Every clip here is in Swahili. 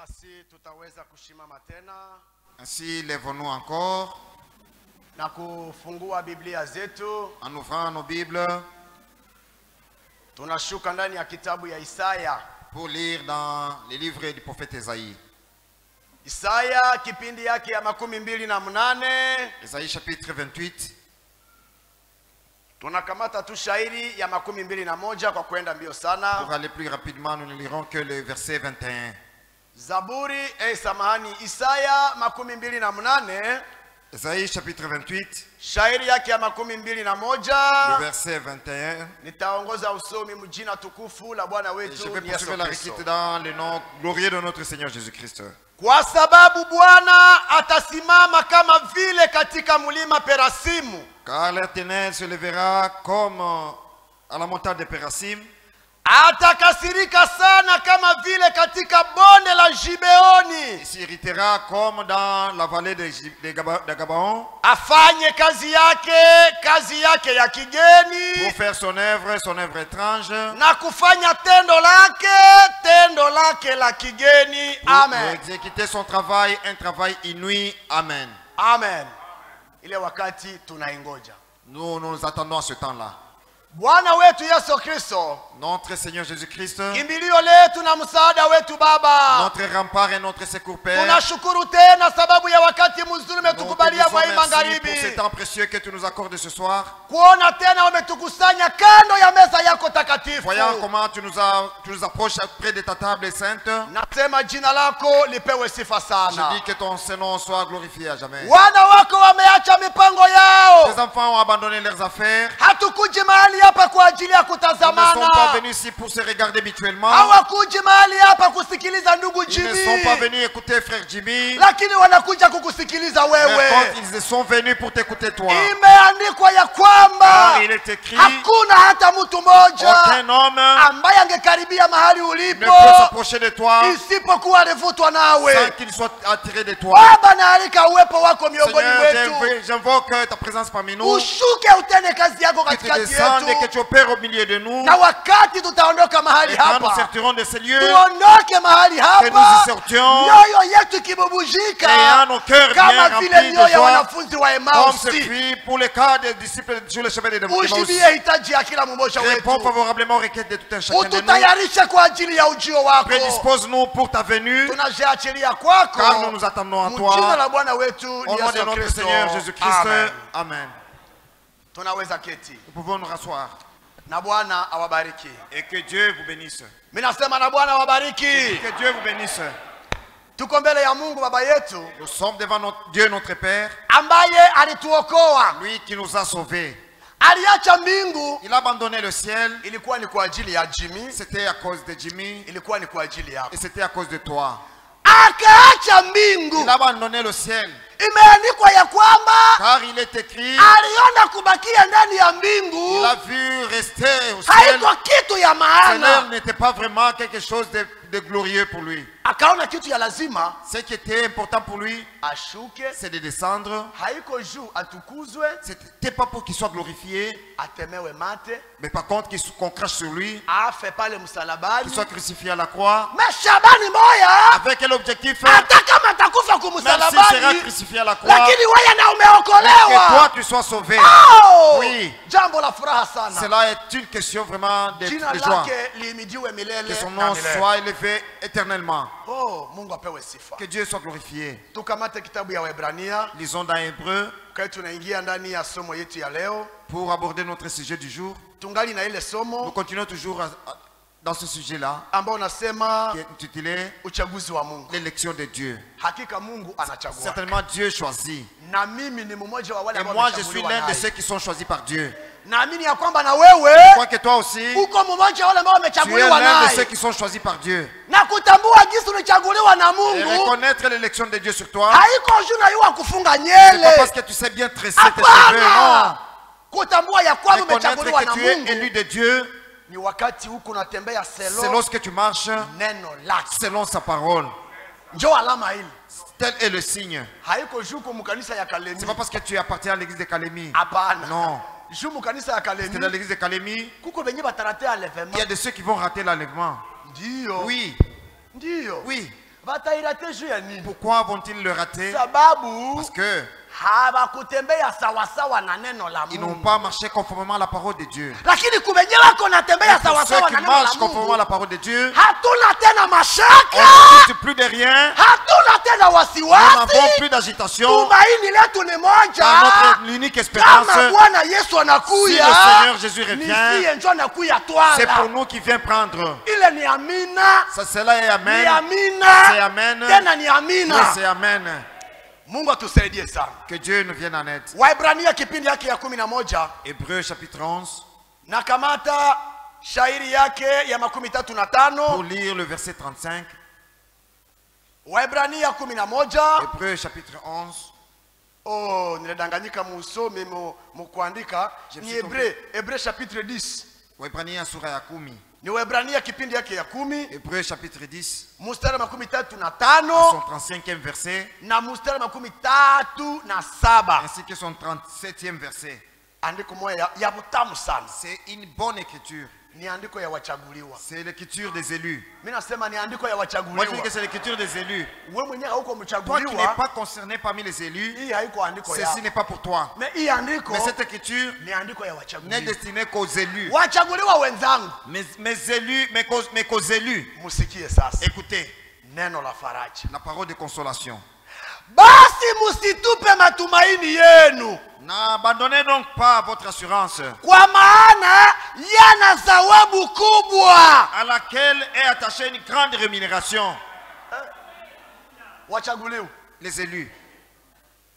Basi tutaweza kushimama tena. Ainsi, lèvons-nous encore. Na kufungua Biblia zetu. En ouvrant nos Bibles. Tunashuka ndani ya kitabu ya Isaya. Pour lire dans les livres du prophète Esaïe. Isaya kipindi yake ya 28. Esaïe chapitre 28. Tunakamata tu shairi ya 21 kwa kwenda mbio sana. Pour aller plus rapidement, nous ne lirons que le verset 21. Zaburi, samahani, Isaya 28. Esaïe chapitre 28. Shairi yake ya 21. Le verset 21. Nitaongoza usomi mjina tukufu la Bwana Je wetu vais Yesu poursuivre la Kristo. récite dans le nom glorieux de notre Seigneur Jésus-Christ. Kwa sababu Bwana atasimama kama vile katika mlima Perasimu. Car l'Éternel se lèvera comme à la montagne de Pérasim. Atakasirika sana kama vile katika bonde la Gibeoni. Il s'irritera comme dans la vallée de Gabaon. Afanye kazi yake ya kigeni. Pour faire son œuvre étrange. Na kufanya tendo lake la kigeni. Amen. Pour exécuter son travail, un travail inouï. Amen. Amen. Ile wakati tunaingoja. Nous attendons à ce temps-là. Bwana wetu Yesu Kristo, Notre Seigneur Jésus-Christ, kimbilio letu na msaada wetu Baba. notre rempart et notre secours Père. Tunashukuru tena sababu ya wakati mzuri umetukubalia kwa hii Merci pour magharibi. ce temps précieux que tu nous accordes ce soir. Kuona tena wametukusanya kando ya meza yako takatifu. Voyons comment tu nous approches près de ta table sainte. Nasema jina lako lipewe sifa Je sana. dis que ton nom soit glorifié à jamais. Wana wako wameacha mipango yao. Tes enfants ont abandonné leurs affaires. Hatukuji mahali hapa kwa ajili ya Ils ne kutazamana. sont pas venus ici pour se regarder habituellement. Hawakuji mahali hapa kusikiliza ndugu Ils ne Jimmy. sont pas venus écouter frère Jimmy. Lakini wanakuja kukusikiliza Par wewe. contre, ils sont venus pour t'écouter toi. Imeandikwa ya kwamba Car il est écrit, hakuna hata mtu mmoja aucun homme ambaye angekaribia mahali ne ulipo peut s'approcher de toi isipokuwa alivutwa nawe. sans qu'il soit attiré de toi. Baba, naalika uwepo wako miongoni Seigneur, mwetu. j'invoque ta présence parmi nous. Ushuke utende kazi yako Que tu katikati descendes et que yetu. tu opères au milieu de nous. Na wakati tutaondoka mahali Et quand nous hapa, sortirons de ces lieux, tuondoke mahali que nous hapa y sortions, mioyo yetu ikibubujika ayant nos cœurs bien kama remplis vile mioyo de ya joie, wanafunzi wa comme ce Emausi. fut pour le cas des disciples sur le chemin de Emmaüs. Ujibie hitaji ya kila mmoja Réponds wetu. favorablement aux requêtes de tout un chacun de nous. Ututayarishe kwa ajili ya ujio wako. Prédispose-nous pour ta venue, Tunajiachilia kwako. car nous nous attendons à Mjina toi. la Bwana wetu Au nom de Yesu notre Kristo. Seigneur Jésus-Christ. Amen. Amen. Tunaweza keti. Nous pouvons nous rasseoir. Na Bwana awabariki. Et que Dieu vous bénisse. Mimi nasema na Bwana awabariki. Que Dieu vous bénisse. Tuko mbele ya Mungu Baba yetu Nous sommes devant notre Dieu, notre Père, ambaye alituokoa. lui qui nous a sauvés. Aliacha mbingu, Il a abandonné le ciel. ilikuwa ni kwa ajili ya Jimmy, C'était à cause de Jimmy ilikuwa ni kwa ajili yako. et c'était à cause de toi. Akaacha mbingu. Il a abandonné le ciel. Imeandikwa ya kwamba Car il est écrit, aliona kubakia ndani ya il mbingu a vu rester au ciel. haiko kitu ya Cela maana. n'était pas vraiment quelque chose de glorieux pour lui. Akaona kitu ya lazima Ce qui était important pour lui, ashuke, c'est de descendre. haiko juu atukuzwe, C'était pas pour qu'il soit glorifié, atemewe mate, mais par contre qu'on crache sur lui, afe pale qu'il msalabani. soit crucifié à la croix. Meshabani moya, Avec quel objectif? hata kama atakufa Même s'il sera kumsalabani, crucifié à la croix, lakini wewe na que toi umeokolewa. tu sois sauvé. Oh! Oui. Jambo la furaha sana. Cela est une question vraiment de Jina joie. lake lihimidiwe Que milele son na nom milele. soit élevé éternellement. Oh, Mungu apewe sifa. Que Dieu soit glorifié. Tukamate kitabu ya Waebrania, Lisons dans Hébreu kai tunaingia ndani ya somo yetu ya leo. pour aborder notre sujet du jour. Tungali na ile Nous somo continuons toujours dans ce sujet-là ambao nasema qui est intitulé uchaguzi wa Mungu. l'élection de Dieu. Hakika Mungu anachagua. Certainement Dieu choisit. Na mimi ni mmoja wa wale Et ambao moi je suis wamechaguliwa l'un de naye. ceux qui sont choisis par Dieu. Naamini ya kwamba na wewe Je crois que toi aussi, uko mmoja wa wale ambao tu es wamechaguliwa l'un de ceux naye. qui sont choisis par Dieu. Na kutambua jinsi ulichaguliwa na Et Mungu reconnaître l'élection de Dieu sur toi, haiko juu na yuwa kufunga c'est pas nyele. parce que tu sais bien tresser tes cheveux, non. Hapana. Kutambua ya kwamba Reconnaître umechaguliwa na que tu es Mungu élu de Dieu, ni wakati huko unatembea c'est selo lorsque tu marches neno lake. selon sa parole. Njoo alama hili. Tel est le signe. Haiko juu kwa mkanisa ya Kalemi. C'est pas parce que tu appartiens à l'église de Kalemi. Hapana. Non. Juu mkanisa ya C'est dans Kalemi. l'église de Kalemi, Kuko benye bataratea il enlèvement. y a de ceux qui vont rater l'enlèvement. Ndio. Oui, Ndio. oui. Batairate juu ya nini? Pourquoi vont-ils le rater? Sababu Parce que hawakutembea sawasawa na neno la ils n'ont Mungu. pas marché conformément à la parole de Dieu. Lakini kubenye wako natembea Pour ceux sawasawa qui na neno la marchent conformément à Mungu, la parole de Dieu, hatuna tena on mashaka, ne discute plus de rien, hatuna tena nous n'avons wasiwasi. plus d'agitation, Tumaini letu ni moja. car notre unique espérance, Kama Bwana Yesu si le anakuya, Seigneur Jésus ni revient, siye njo anakuya c'est pour twala. nous qui vient prendre. Ile ni amina, Ça, cela est ni Amen. amina, C'est Amen. tena ni Oui, amina. c'est Amen. Mungu atusaidie sana. Que Dieu nous vienne en aide. Waibrania kipindi yake ya 11 Hébreux chapitre 11, na kamata shairi yake ya 35. pour lire le verset 35. Waibrania 11. Hébreux chapitre 11. Oh, niledanganyika musome mu kuandika. Je me Ni suis trompé. Hebreu chapitre 10. Waebrania sura ya 10. Ni Waibrania kipindi yake ya 10 Hébreux chapitre 10, mstari wa à 35 son 35e verset, na mstari wa 37. ainsi que son 37e verset. Andiko moja ya butamu sana. C'est une bonne écriture. Ni andiko ya wachaguliwa. C'est l'écriture des élus. Mimi nasema ni andiko ya Moi, je dis wachaguliwa. que c'est l'écriture des élus. Wewe mwenyewe hauko Toi qui n'es mchaguliwa, pas concerné parmi les élus, hii haiko andiko ya. ceci n'est pas pour toi. Mais hii andiko Mais cette écriture ni andiko ya n'est wachaguliwa. destinée qu'aux élus. Wachaguliwa wenzangu, Mes élus, mes qu'aux élus. musikie sasa Écoutez, neno la faraja. la parole de consolation. Basi msitupe matumaini yenu, N'abandonnez donc pas votre assurance, kwa maana yana thawabu kubwa. à laquelle est attachée une grande rémunération. Wachaguliwa, Les élus.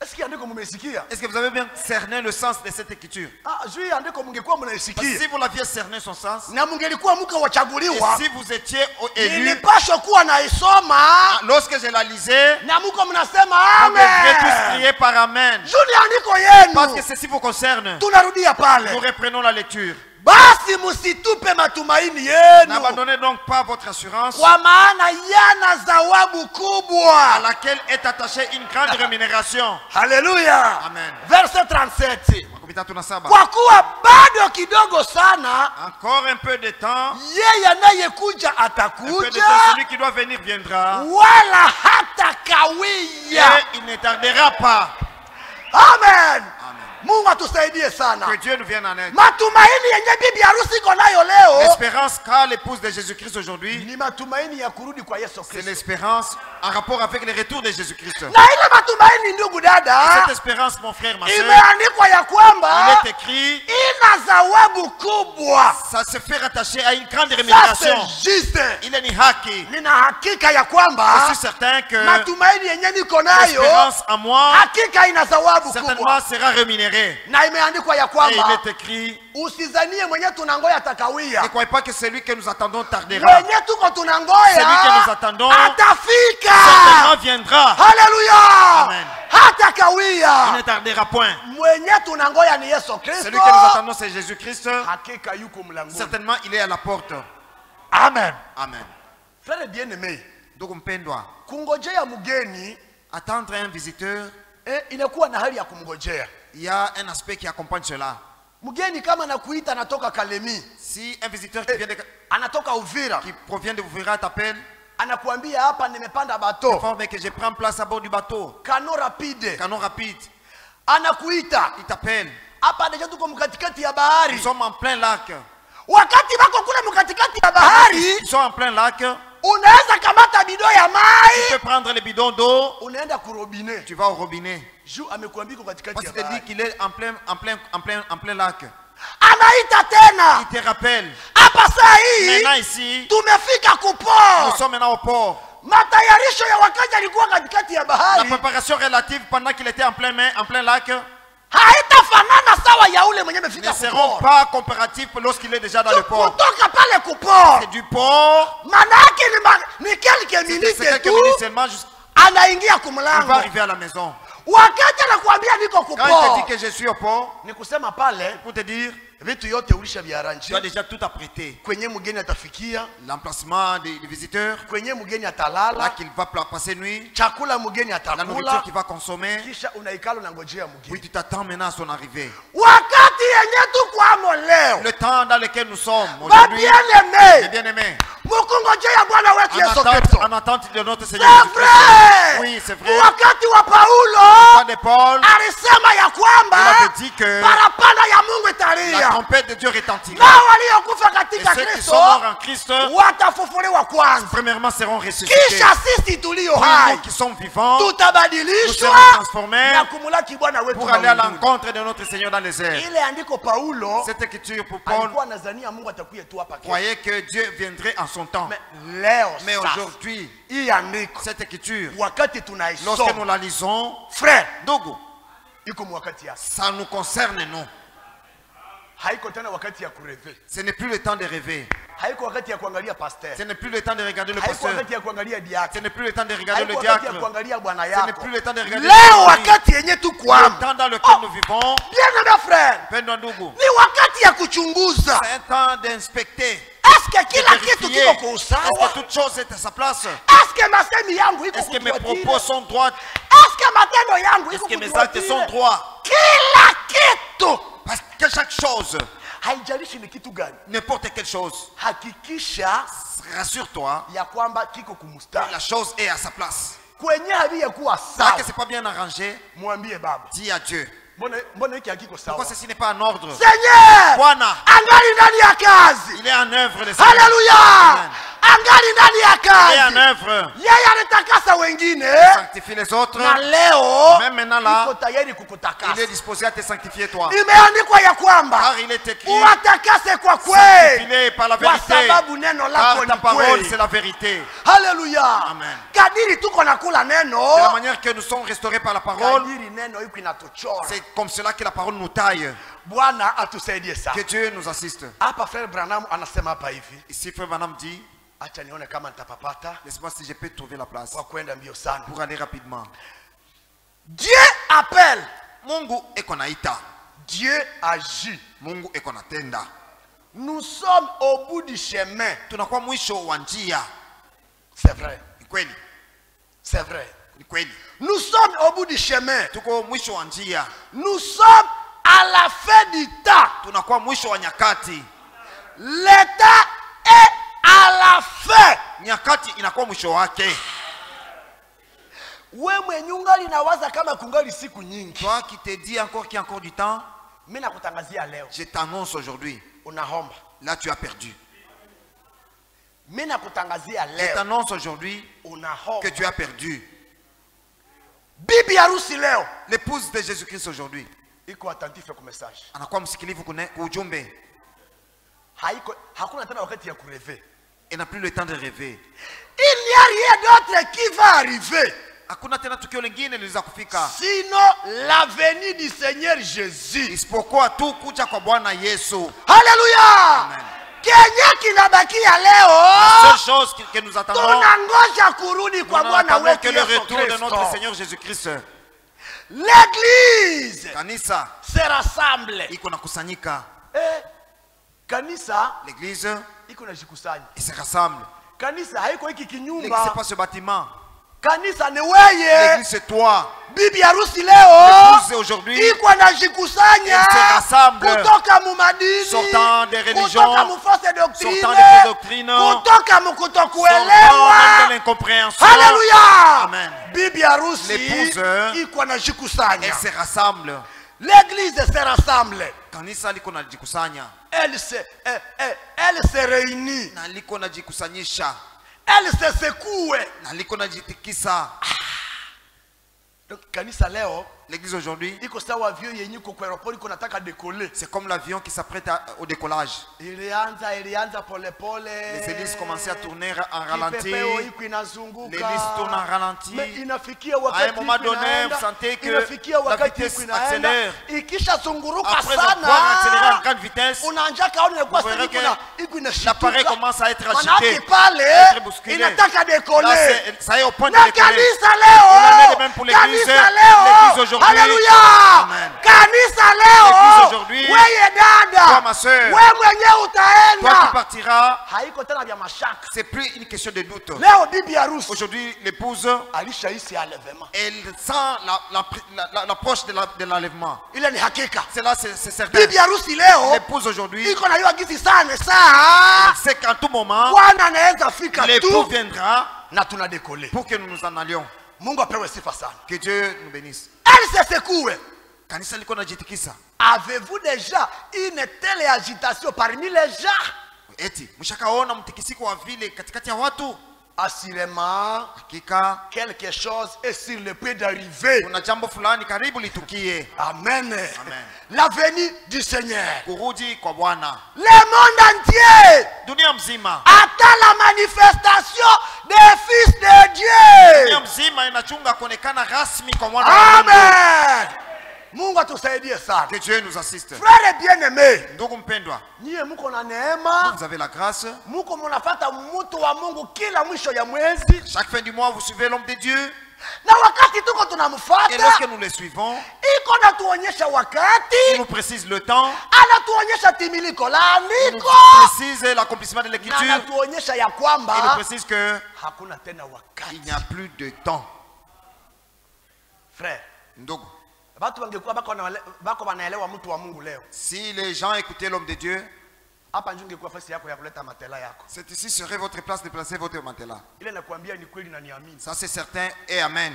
eski andiko mumesikia? Est-ce que vous avez bien cerné le sens de cette écriture? Juu andiko mungekuwa Parce que mnaisikia si vous l'aviez cerné son sens, na mungelikuwa muka et wachaguliwa, si vous étiez élu, nilipashwa kuwa naisoma lorsque je la lisais, na muko mnasema vous devriez tous amen. crier par Amen. Juu ni andiko Parce que yenu. ceci vous concerne. Tunarudia Nous pale, reprenons la lecture. basi msitupe matumaini yenu, N'abandonnez donc pas votre assurance, kwa maana yana thawabu à kubwa. laquelle est attachée une grande rémunération. Haleluya. Amen. Verset 37. Wakupita tunasaba. Kwa kuwa bado kidogo sana, Encore un peu de temps, yeye anayekuja un peu de atakuja, temps, celui qui doit venir viendra, wala hata kawia. et il ne tardera pas. Amen. Amen. Mungu atusaidie sana. Que Dieu nous vienne en aide. Matumaini yenye bibi harusi iko nayo leo L'espérance qu'a l'épouse de Jésus-Christ aujourd'hui, ni matumaini ya kurudi kwa Yesu c'est Kristo. l'espérance en rapport avec le retour de Jésus-Christ. Na ile matumaini, ndugu dada, Cette espérance, mon frère, ma soeur, imeandikwa ya kwamba il est écrit, ina thawabu kubwa. ça se fait rattacher à une grande Ça rémunération. c'est juste. Il est ni haki. Nina hakika ya Je kwamba suis certain que matumaini yenye niko nayo l'espérance en moi, hakika ina thawabu certainement, kubwa. sera rémunérée. Na imeandikwa ya Et kwamba il est écrit, usizanie mwenye tunangoya ne atakawia, croyez pas que celui que nous attendons tardera. mwenye tuko tunangoya Celui que nous attendons atafika. certainement viendra. Haleluya. Amen. Hata Il kawia. ne tardera point. Mwenye tunangoya ni Yesu Kristo. Celui que nous attendons, c'est Jésus-Christ. Hakika yuko mlangoni. Certainement, il est à la porte. Amen. Amen. Frère bien-aimé, Donc, mpendwa, kungojea mgeni attendre un visiteur, inakuwa na hali ya kumngojea. il y a un aspect qui accompagne cela. Mgeni kama nakuita anatoka Kalemi, Si un visiteur qui, anatoka Uvira, qui provient de Uvira t'appelle, anakuambia hapa nimepanda bato, informe que je prends place à bord du bateau, kano rapide, canon rapide, anakuita il t'appelle. hapa, deja tuko mkatikati ya bahari. Nous sommes en plein lac. Wakati bako kule mkatikati ya bahari, Ils sont en plein lac. Tu unaweza kamata bido ya mai, peux prendre les bidons d'eau, unaenda kurobine. tu vas au robinet. Juu amekuambia uko katikati Parce ya qu'il te dit bahari. qu'il est en plein lac. Anaita tena, Il te rappelle. hapa saa hii Maintenant ici, tumefika nous kupoo. sommes maintenant au port. Matayarisho ya wakati alikuwa katikati ya La bahari préparation relative pendant qu'il était en plein lac haitafanana sawa ya ule mwenye ne amefika seront kupoo. pas comparatifs lorsqu'il est déjà dans le port. Kutoka pale kupoo, C'est du port, maana yake ni quelques c'est minutes quelques tu minutes seulement, il anaingia va kumlango. arriver à la maison. Wakati anakuambia niko Quand il te kupoo, dit que je suis au port, ni kusema pale pour te dire, vitu yote ulisha tu viaranje, as déjà tout apprêté. kwenye mgeni atafikia, L'emplacement des visiteurs, kwenye mgeni là atalala, qu'il va passer nuit, chakula mgeni la nourriture atakula, qu'il va consommer. kisha unaikala unangojea Oui, mgeni. tu t'attends maintenant à son arrivée. Wakati yenye tukwamo leo, Le temps dans lequel nous sommes aujourd'hui, babien mes aime, bien-aimés, mukungojea Bwana wetu Yesu Kristo. En attente de notre Seigneur C'est Jésus-Christ. vrai. Oui, c'est vrai. Wakati wa Quand Paulo de Paul, alisema ya il kwamba avait dit que parapanda ya Mungu la italia, trompette de Dieu retentira. nao waliokufa Et katika ceux qui Kristo sont morts en Christ, watafufuliwa kwanza, premièrement seront ressuscités. kisha sisi tulio Puis hai nous qui sommes vivants, nous tutabadilishwa serons transformés na kumulaki Bwana wetu pour aller à mbinguni. l'encontre de notre Seigneur dans les airs. Ile andiko Paulo Cette écriture pour Paul alikuwa anazania Mungu atakuja tu hapa kesho. croyait que Dieu viendrait en son temps. Leo Mais sasa, aujourd'hui, hii andiko cette écriture, wakati lorsque nous tunaisoma, la lisons, frère, Dogo, iko mwakati yake, ça nous concerne nous. haiko tena wakati ya kureve, Ce n'est plus le temps de rêver. haiko wakati ya kuangalia pastor, Ce n'est plus le temps de regarder le haiko pasteur. wakati ya kuangalia Ce diakre, n'est plus le temps de regarder haiko le wakati ya diacre. kuangalia bwana Ce n'est yako. plus le temps de regarder Leo le wakati yenye tu Le kwamba, temps dans lequel nous vivons, bien frère, Pendwa ndugu, ni wakati ya kuchunguza c'est un temps d'inspecter, eske de kila kitu vérifier. kiko kwa Est-ce que usawa, toute chose est à sa place? eske masemi yangu iko Est-ce que mes kutuatile, propos sont droits? eske matendo yangu Est-ce iko que mes actes sont kutuatile, droits? kila kitu, Parce que chaque chose, haijalishi ni kitu gani, n'importe quelle chose, hakikisha rassure-toi, ya kwamba kiko kumustari la chose est à sa place. kwenye haviyekuwa Tant sawa, que c'est pas bien arrangé, mwambie baba, dis à Dieu. mbona hiki hakiko sawa, Pourquoi ceci n'est pas en ordre? Seigneur Bwana, angali ndani ya kazi, il est en œuvre, le Seigneur. haleluya, Amen. angali ndani ya Il est en kazi, œuvre. yeye alitakasa wengine Sanctifie les autres. na leo Même maintenant là, iko tayari il est kukutakasa. disposé à te sanctifier toi. Imeandikwa ya kwamba Car il est écrit, uwatakase kwa kweli, sanctifie par la kwa vérité. sababu neno lako Car ta ni parole, kweli. c'est la vérité. Haleluya, Amen. kadiri tuko nakula De la neno, manière que nous sommes restaurés par la parole, kadiri neno iko inatuchora. c'est comme cela que la parole nous taille. Bwana atusaidie sana. Que Dieu nous assiste. Hapa frère Branham anasema hapa hivi, Ici, Frère Branham dit, acha nione kama nitapapata laisse-moi si je peux trouver la place kwa kwenda mbio sana. pour aller rapidement. Dieu appelle, Mungu eko naita. Dieu agit. Mungu eko natenda. Nous sommes au bout du chemin. Tunakuwa mwisho wa njia. C'est vrai, Ni kweli. c'est vrai. Ni kweli. Nous sommes au bout du chemin. Tuko mwisho wa njia. Nous sommes à la fin du temps. Tunakuwa mwisho wa nyakati. L'état est à la fin. Nyakati inakuwa mwisho wake. We mwenye ungali nawaza kama kungali siku nyingi. Toi qui te dis encore qu'il y a encore du temps, Mimi nakutangazia leo. je t'annonce aujourd'hui. Unahomba. Là, tu as perdu. Mimi nakutangazia Je leo. t'annonce aujourd'hui Unahomba. que tu as perdu. Bibi harusi leo L'épouse de Jésus-Christ aujourd'hui. iko attentif kwa message. Anakuwa msikilivu kwa ujumbe. Hakuna tena wakati ya kureve. Il n'a plus le temps de rêver. Il n'y a rien d'autre qui va arriver. Hakuna tena tukio lingine liweza kufika. Sinon la venue du Seigneur Jésus. Isipokuwa tu kuja kwa Bwana Yesu. Haleluya. Amen. Kenye kinabakia La leo, seule chose que nous attendons, tunangoja kurudi nous kwa Bwana n'attendons wetu que le Yesu retour de notre Kristo. Seigneur Jésus-Christ. L'église Kanisa se rassemble. iko nakusanyika. Kanisa L'église, iko najikusanya. il se rassemble. Kanisa haiko hiki L'église, kinyumba. c'est pas ce bâtiment. Kanisa ni weye. L'église, c'est toi. Bibi harusi L'épouse, leo c'est aujourd'hui. iko najikusanya Elle se rassemble. kutoka mu madini, Sortant des religions, kutoka mu fausse doctrine, sortant des fausses doctrines, kutoka mu Sortant kutokuelewa. même de l'incompréhension. Haleluya. Amen. Bibi harusi L'épouse, iko Elle najikusanya. se rassemble. L'église se rassemble. Kanisa liko najikusanya. Elle se réunit. Na liko najikusanyisha. Elle se secoue. Na liko najitikisa. Donc kanisa leo L'église aujourd'hui, iko sawa avion yenye iko kwa aeroport iko nataka décoller. c'est comme l'avion qui s'apprête au décollage. Ilianza pole pole. Les hélices commençaient à tourner en ralenti. Kipepeo iko inazunguka. L'hélice tourne en ralenti. Mais inafikia À un wakati moment donné, inaenda, vous sentez que inafikia la wakati vitesse inaenda, accélère. ikisha zunguruka Après avoir accéléré en sana grande vitesse, unaanza kaona ilikuwa vous verrez iko inashituka. l'appareil commence à être Manake agité, pale être bousculé. inataka Là, décoller. ça est au point de Na décoller. kanisa Il en est de leo, même pour l'église. kanisa L'église leo aujourd'hui. Haleluya. Amen. Kanisa L'église leo, aujourd'hui, weye dada, toi, ma sœur, wewe mwenyewe toi qui utaenda. partiras, Haiko tena vya mashaka. c'est plus une question de doute. Leo bibi harusi Aujourd'hui, l'épouse, alishahisi enlèvement. elle sent l'approche de l'enlèvement. Ile ni hakika. Cela, c'est certain. Bibi harusi leo L'épouse aujourd'hui, iko na hiyo gizi sana saa. elle sait qu'en tout moment, Bwana anaweza fika l'époux tu viendra na tuna dekole. pour que nous nous en allions. Mungu apewe sifa sana. Que Dieu nous bénisse. Elle se secoue. Kanisa liko najitikisa. Avez-vous déjà une telle agitation parmi les gens? Eti, mshakaona mtikisiko wa vile katikati ya watu? Assurément, Hakika quelque chose est sur le point d'arriver. kuna jambo fulani karibu litukie. Amen. Amen. La venue du Seigneur. Kurudi kwa Bwana. Le monde entier Dunia mzima. attend la manifestation des fils de Dieu. Dunia mzima inachunga kuonekana rasmi kwa mwana wa Mungu. Amen. Mungu atusaidie sana. Que Dieu nous assiste. Frère bien-aimé, Ndugu mpendwa, nyie muko na neema, vous avez la grâce. muko munafata mtu wa Mungu kila mwisho ya mwezi, Chaque fin du mois, vous suivez l'homme de Dieu. na wakati tuko Et tunamfuata lorsque nous le suivons, iko natuonyesha il wakati, nous précise le temps. anatuonyesha timiliko la Il nous andiko, précise l'accomplissement de na l'écriture. anatuonyesha ya Il nous kwamba précise que hakuna tena il wakati. n'y a plus de temps. Frère, Ndugu, watu wangekuwa bako wanaelewa mtu wa Mungu leo, si les gens écoutaient l'homme de Dieu, hapa nje ungekuwa fasi yako ya kuleta matela yako. c'est ici serait votre place de placer votre matelas. Ile nakwambia ni kweli na niamini. Ça c'est certain et amen.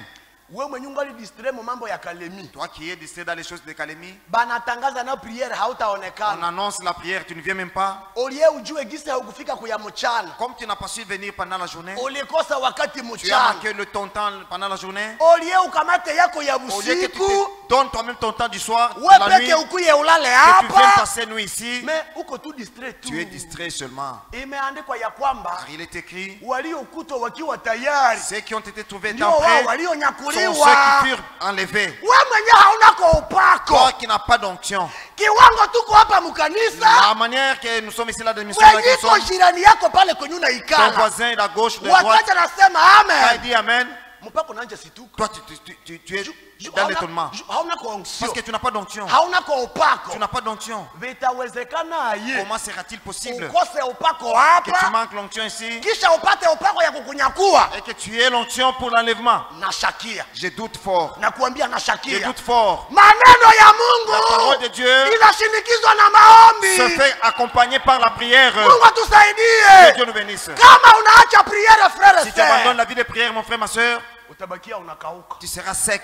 Wewe mwenye ungali distrait mu mambo ya Kalemi, Toi qui es distrait dans les choses de Kalemi, banatangaza na prière on hautaonekana. annonce la prière, tu ne viens même pas. Olie ujue gisi haukufika kuya mchana. Comme tu n'as pas su venir pendant la journée, Ulikosa wakati tu as mchana. manqué ton temps pendant la journée. Olie ukamate yako ya Au lieu que tu usiku, te donnes toi-même ton temps du soir, de wewe la nuit, peke ukuye ulale que tu viennes hapa. passer nuit ici, Mais uko tu distrait tu. tu es distrait seulement. Imeandikwa ya kwamba Car il est écrit, waliokutwa wakiwa tayari ceux qui ont été trouvés ndio étant wao prêts sont ceux walionyakuliwa. qui furent enlevés. Wewe mwenyewe hauna kwa upako. Toi qui n'as pas d'onction. Kiwango tuko hapa mkanisa. La manière que nous sommes ici là de mission, Wewe iko jirani yako pale kwenye ton unaikala. voisin de gauche ou de Wakati droite, anasema quand il amen. dit amen, Mpaka unaanza situka. toi tu es dans l'étonnement. Hauna kwa onction. Parce que tu n'as pas d'onction. Hauna kwa upako. Tu n'as pas d'onction. Vitawezekana aye. Comment sera-t-il possible Ukose upako que tu hapa. manques l'onction ici Kisha upate upako ya kukunyakua. et que tu aies l'onction pour l'enlèvement? Nashakia. Je doute fort. Nakuambia Je nashakia. doute fort. Maneno ya La parole de Mungu Dieu inashinikizwa na se maombi. fait accompagner par la prière. Mungu Que atusaidie. Dieu nous bénisse. Kama unaacha priere frere Si tu abandonnes sir, la vie de prière, mon frère, ma soeur, utabakia unakauka. tu seras sec.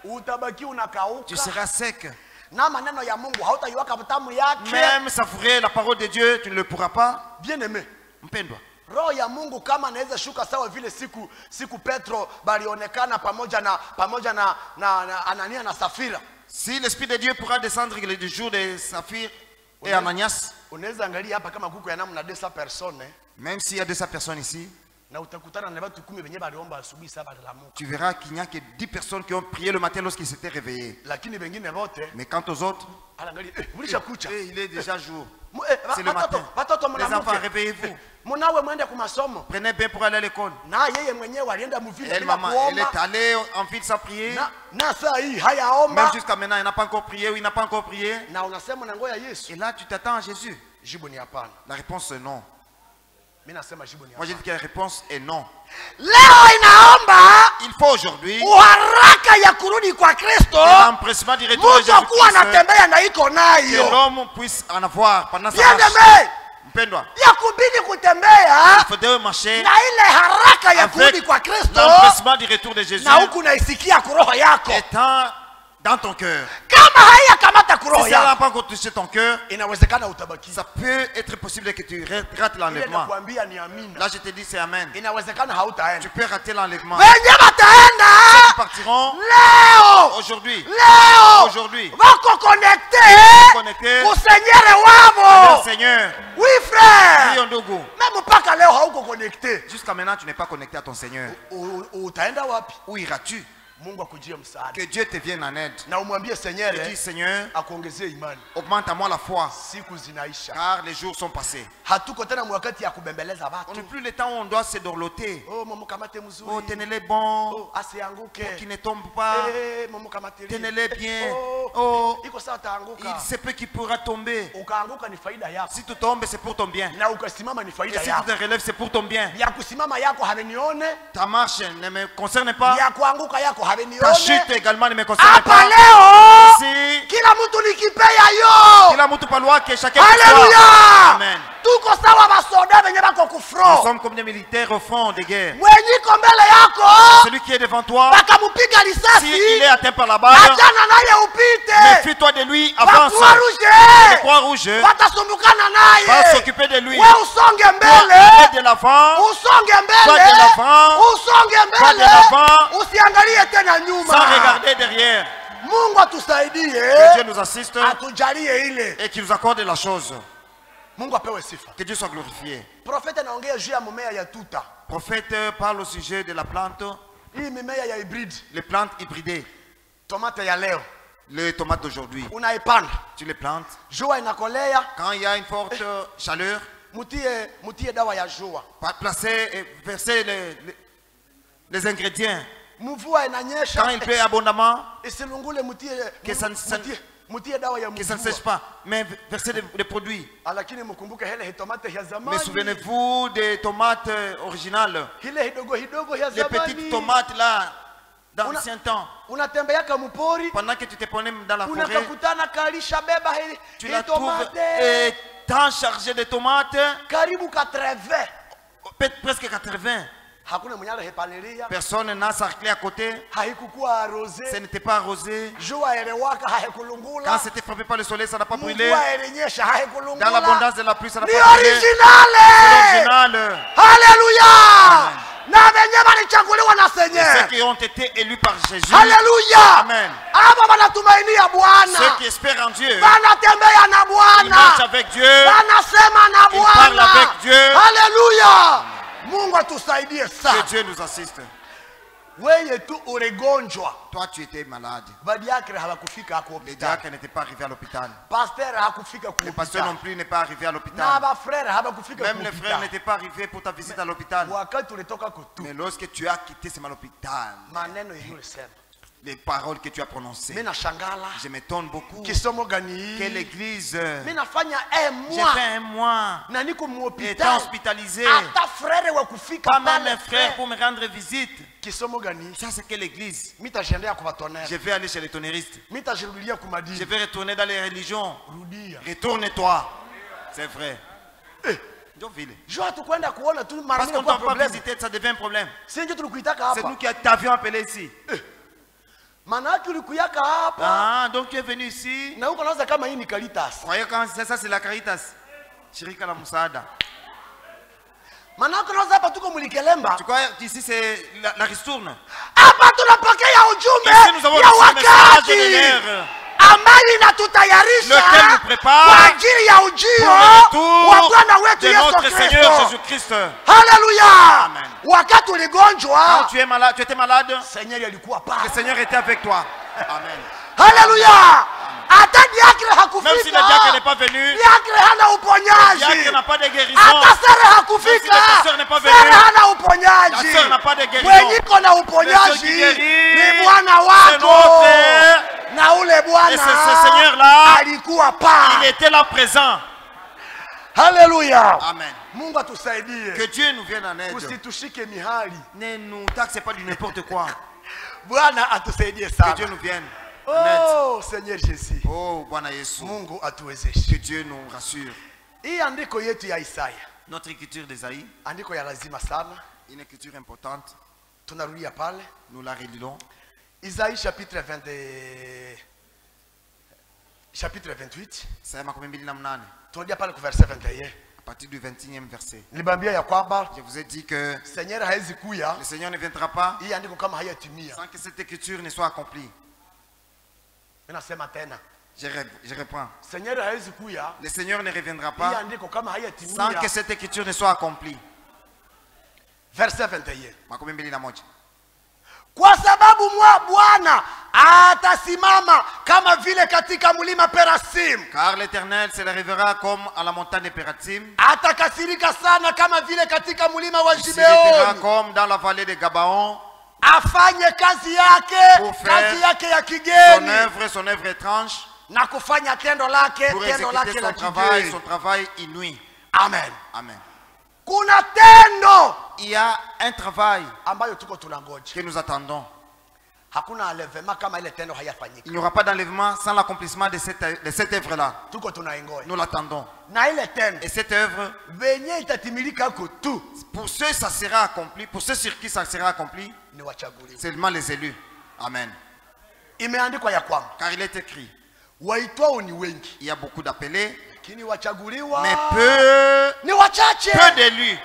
Utabakia Tu unakauka. seras sec. Na maneno ya Mungu hautaiwaka tamu yake. Même savourer la parole de Dieu, tu ne le pourras pas. Bien aimé. Mpendwa, Roho ya Mungu kama anaweza shuka sawa vile siku Petro balionekana pamoja na Anania na Safira. si l'Esprit de Dieu pourra descendre le jour de Saphir et Ananias, Unaweza angalia hapa kama kuko ya namna 200 personnes même s'il y a 200 personnes ici, na utakutana na watu 10 wenye baliomba asubuhi saba la Mungu. tu verras qu'il n'y a que 10 personnes qui ont prié le matin lorsqu'ils s'étaient réveillés. Lakini wengine wote Mais quant aux autres, angalia ulisha kucha. il est déjà jour. C'est le Watoto, matin. watoto Les enfants, mnamuke. réveillez-vous. Munawe mwende kwa masomo. Prenez bien pour aller à l'école. Na yeye mwenyewe alienda mvile Elle, bila maman, elle kuomba. est allée en ville sans prier. Na saa hii Même hayaomba. jusqu'à maintenant, il n'a pas encore prié ou il n'a pas encore prié. Na unasema na ngoya Yesu. Et là, tu t'attends à Jésus. Jibu ni hapana. La réponse est non. Mimi nasema jibu ni Moi, j'ai hapana. dit que la réponse est non. Leo inaomba Il faut aujourd'hui uharaka ya kurudi kwa Kristo. l'empressement du retour de Mtu kuwa Jésus-Christ, anatembea na iko que nayo. l'homme puisse en avoir pendant sa Bien marche. aimé. Mpendwa, Ya kubidi kutembea il faudrait marcher na ile haraka ya kurudi avec kwa Kristo. l'empressement du retour de Jésus Na huku naisikia kuroho yako. étant dans ton cœur. Kama haiyakamata kuroho Si ça n'a yako, pas encore touché ton cœur, inawezekana utabaki. ça peut être possible que tu rates Ile l'enlèvement. nakwambia ni amina. Là, je te dis, c'est Amen. Inawezekana Tu hautaenda. peux rater l'enlèvement. Wenye Ils bataenda partiront leo. aujourd'hui. Leo Aujourd'hui. wako connecté Connectés kusenyere au wavo. Seigneur. Oui Oui, frère. Ndogo. Même mpaka leo hauko connecté. Jusqu'à maintenant, tu n'es pas connecté à ton Seigneur. Utaenda wapi? Où iras-tu? Mungu akujie msaada. Que Dieu te vienne en aide. Na umwambie Seigneur, Et dis Seigneur, akuongezee imani. augmente à moi la foi, Siku zinaisha. car les jours sont passés. Hatuko tena mwakati ya kubembeleza On watu. n'est plus le temps où on doit se dorloter. Oh, momo kamate mzuri. Oh, tenez-les bons, Oh, asianguke. qui ne tombent pas. Momo kamate. Tenez-les bien. Oh, Oh, iko sawa taanguka. il se peut qu'il pourra tomber. Ukaanguka ni faida yako. Si tu tombes, c'est pour ton bien. Na ukasimama ni Et faida si tu yako. te relèves, c'est pour ton bien. Ya kusimama yako havenione. Ta marche ne me concerne pas. Ya kuanguka yako havenione. Ta chute également ne me concerne Hapa pas. leo Si kila mtu nikipea yo. kila mtu palwa que chacun Haleluya. Amen. Tuko sawa basoda venye bako Nous kufro. sommes comme des militaires au front de guerre. Mwenyiko mbele yako. Celui qui est devant toi, Bakamupiga risasi. s'il est atteint par la balle, Achana naye upite. méfie-toi de lui, avance. Bakwa Le rouge. Croix-Rouge Watasumbukana va naye. s'occuper de lui. We usonge Toi, mbele. de l'avant, Usonge Va mbele. de l'avant. Usonge Va de mbele. l'avant. Usiangalie tena nyuma. sans regarder derrière. Mungu atusaidie. Que Dieu nous assiste Atujalie ile. et qu'il nous accorde la chose. Mungu apewe sifa. Que Dieu soit glorifié. Profeta anaongea juu ya mimea ya tuta. Prophète parle au sujet de la plante, Hii mimea ya hybrid. les plantes hybridées, Tomate ya leo. les tomates d'aujourd'hui. Unaipanda. Tu les plantes. Jua inakolea. Quand il y a une forte chaleur, Mutie dawa ya jua. placer et verser les ingrédients. Mvua inanyesha. Quand il pleut abondamment, Isilungule mutie Que ça ne- mutie dawa ya que ça ne mvua. sèche pas, mais verser des produits. Lakini mkumbuke hele tomate ya zamani. Mais souvenez-vous des tomates originales, Hile hidogo hidogo ya les zamani. petites tomates là, d'ancien temps. Unatembeaka mpori. Pendant que tu te prenais dans la forêt, Unakakutana kalisha beba hii tu la trouves tomate. tant chargée de tomates, Karibu 80. presque 80. Hakuna mwenye alihepalilia. Personne n'a sarclé à côté, Haikukuwa arrosé. ce n'était pas arrosé. Jua elewaka Quand haikulungula. c'était frappé par le soleil, ça n'a pas brûlé. Mvua elinyesha Dans haikulungula. l'abondance de la pluie, ça n'a Ni pas brûlé. C'est originale. l'original. Haleluya. Na wenye walichaguliwa na Ceux Seigneur. qui ont été élus par Jésus, Haleluya. Amen. Aba wanatumainia Ceux Bwana. qui espèrent en Dieu, Wanatembea na ils marchent Bwana. avec Dieu. Wanasema na Ils parlent Bwana. avec Dieu. Haleluya. Mungu atusaidie Que sana. Dieu nous assiste. Wewe tu uligonjwa. Toi, tu étais malade. Badiakre hawakufika hapo Les hospitali. diacres n'étaient pas arrivés à l'hôpital. Pasteur hakufika Le pasteur non hospitali. plus n'est pas arrivé à Na l'hôpital. ba frère hawakufika Même les frères hospitali. n'étaient pas arrivés pour ta visite à l'hôpital. Wakati ulitoka kutu. Mais lorsque tu as quitté ce mal hôpital, Maneno yenyewe ulisema. les paroles que tu as prononcées, Mimi nashangala. je m'étonne beaucoup. Kisomo gani Que hii? l'église, Mimi nafanya un j'ai mois fait un mois, na niko étant muhospitali. hospitalisé, Hata frère wa kufika pas même pale un frère pour me rendre visite. Kisomo gani? Ça, c'est que l'église. Mimi tajiendea kwa tonera. Je vais aller chez les tonnéristes. Mimi tajirudia Je kumadini. vais retourner dans les religions. Rudia. Retourne-toi. C'est vrai. Ndio vile. Jua tu kwenda kuona tu mara Parce mingi qu'on kwa ne t'a pas problem. visité, ça devient un problème. Si ndio tulikuitaka C'est hapa. nous qui t'avions appelé ici. Maana yake ulikuyaka hapa. Ah, donc tu es venu ici. Na huko naanza kama hii ni Caritas. Croyez quand ça, c'est la Caritas. Shirika la Musada. Maana yake naanza hapa tuko Mulikelemba. Tu crois qu'ici c'est la ristourne? Hapa tunapokea ujumbe Ici nous avons ya reçu le message de wakati l'heure. ambayo inatutayarisha Lequel nous prépare kwa ajili ya ujio Pour le retour wa Bwana wetu de Yesu notre Seigneur Kristo. Jésus-Christ. Haleluya! Amen. Wakati Quand uligonjwa, tu es malade, tu étais malade, Seigneur alikuwa le pale. Seigneur était avec toi. Amen. Haleluya! Hata diakre Même si le diacre hakufika. n'est pas venu, Diakre hana le uponyaji. diacre n'a pas de guérison. Hata sere Même si hakufika. le pasteur n'est pas venu, Sere hana la uponyaji. sœur n'a pas de guérison. Mwenyiko na Le uponyaji Dieu qui guérit, ni Bwana c'est wako. notre. Na ule Bwana Et ce Seigneur-là, alikuwa il pale. était là présent. Haleluya. Amen. Mungu atusaidie. Que Dieu nous vienne en aide. Usitushike mihali. Ne nous taxez pas du n'importe quoi. Bwana atusaidie Que sana. Dieu nous vienne en aide. Oh, Seigneur Jésus. Oh, Bwana Yesu. Mungu atuwezeshe. Que Dieu nous rassure. Hii andiko yetu ya Isaya, Notre écriture d'Ésaïe, andiko ya lazima sana. une écriture importante, Tunarudia pale. nous la relisons. Isaïe chapitre 28. Isaïe makumi mbili na mnane, Tunarudia pale kwa verse 21. à partir du 21e verset. Nilibambia ya kwamba Je vous ai dit que Seigneur hawezi kuya le Seigneur ne viendra pas hii andiko kama hayatimia. sans que cette écriture ne soit accomplie. Ninasema tena. Je reprends. Seigneur hawezi kuya Le Seigneur ne reviendra hii pas andiko kama sans hayatimia. que cette écriture ne soit accomplie. Verse 21. Makumi mbili na moja. kwa sababu Bwana atasimama kama vile katika mlima Perasim. Car l'Éternel s'élèvera comme à la montagne de Pératim. Atakasirika sana kama vile katika mlima wa Il s'irritera Gibeoni. comme dans la vallée de Gabaon. Afanye kazi yake, Pour faire kazi yake ya son kigeni, œuvre étrange, na kufanya tendo lake, pour tendo lake exécuter la son kigeni. travail inouï. Amen. Amen. Kuna tendo Il y a un travail ambayo tuko tunangoja. que nous attendons. Hakuna alevema kama ile tendo hayafanyika. Il n'y aura pas d'enlèvement sans l'accomplissement de cette œuvre-là. Tuko tunaingoja. Nous l'attendons. Na ile tendo Et cette œuvre, venye itatimilika tu pour ceux ça sera accompli, pour ceux sur qui ça sera accompli, ni wachaguliwa. seulement les élus. Amen. Imeandikwa ya kwamba Car il est écrit, waitwao ni wengi, il y a beaucoup d'appelés, lakini wachaguliwa mais peu ni wachache. d'élus.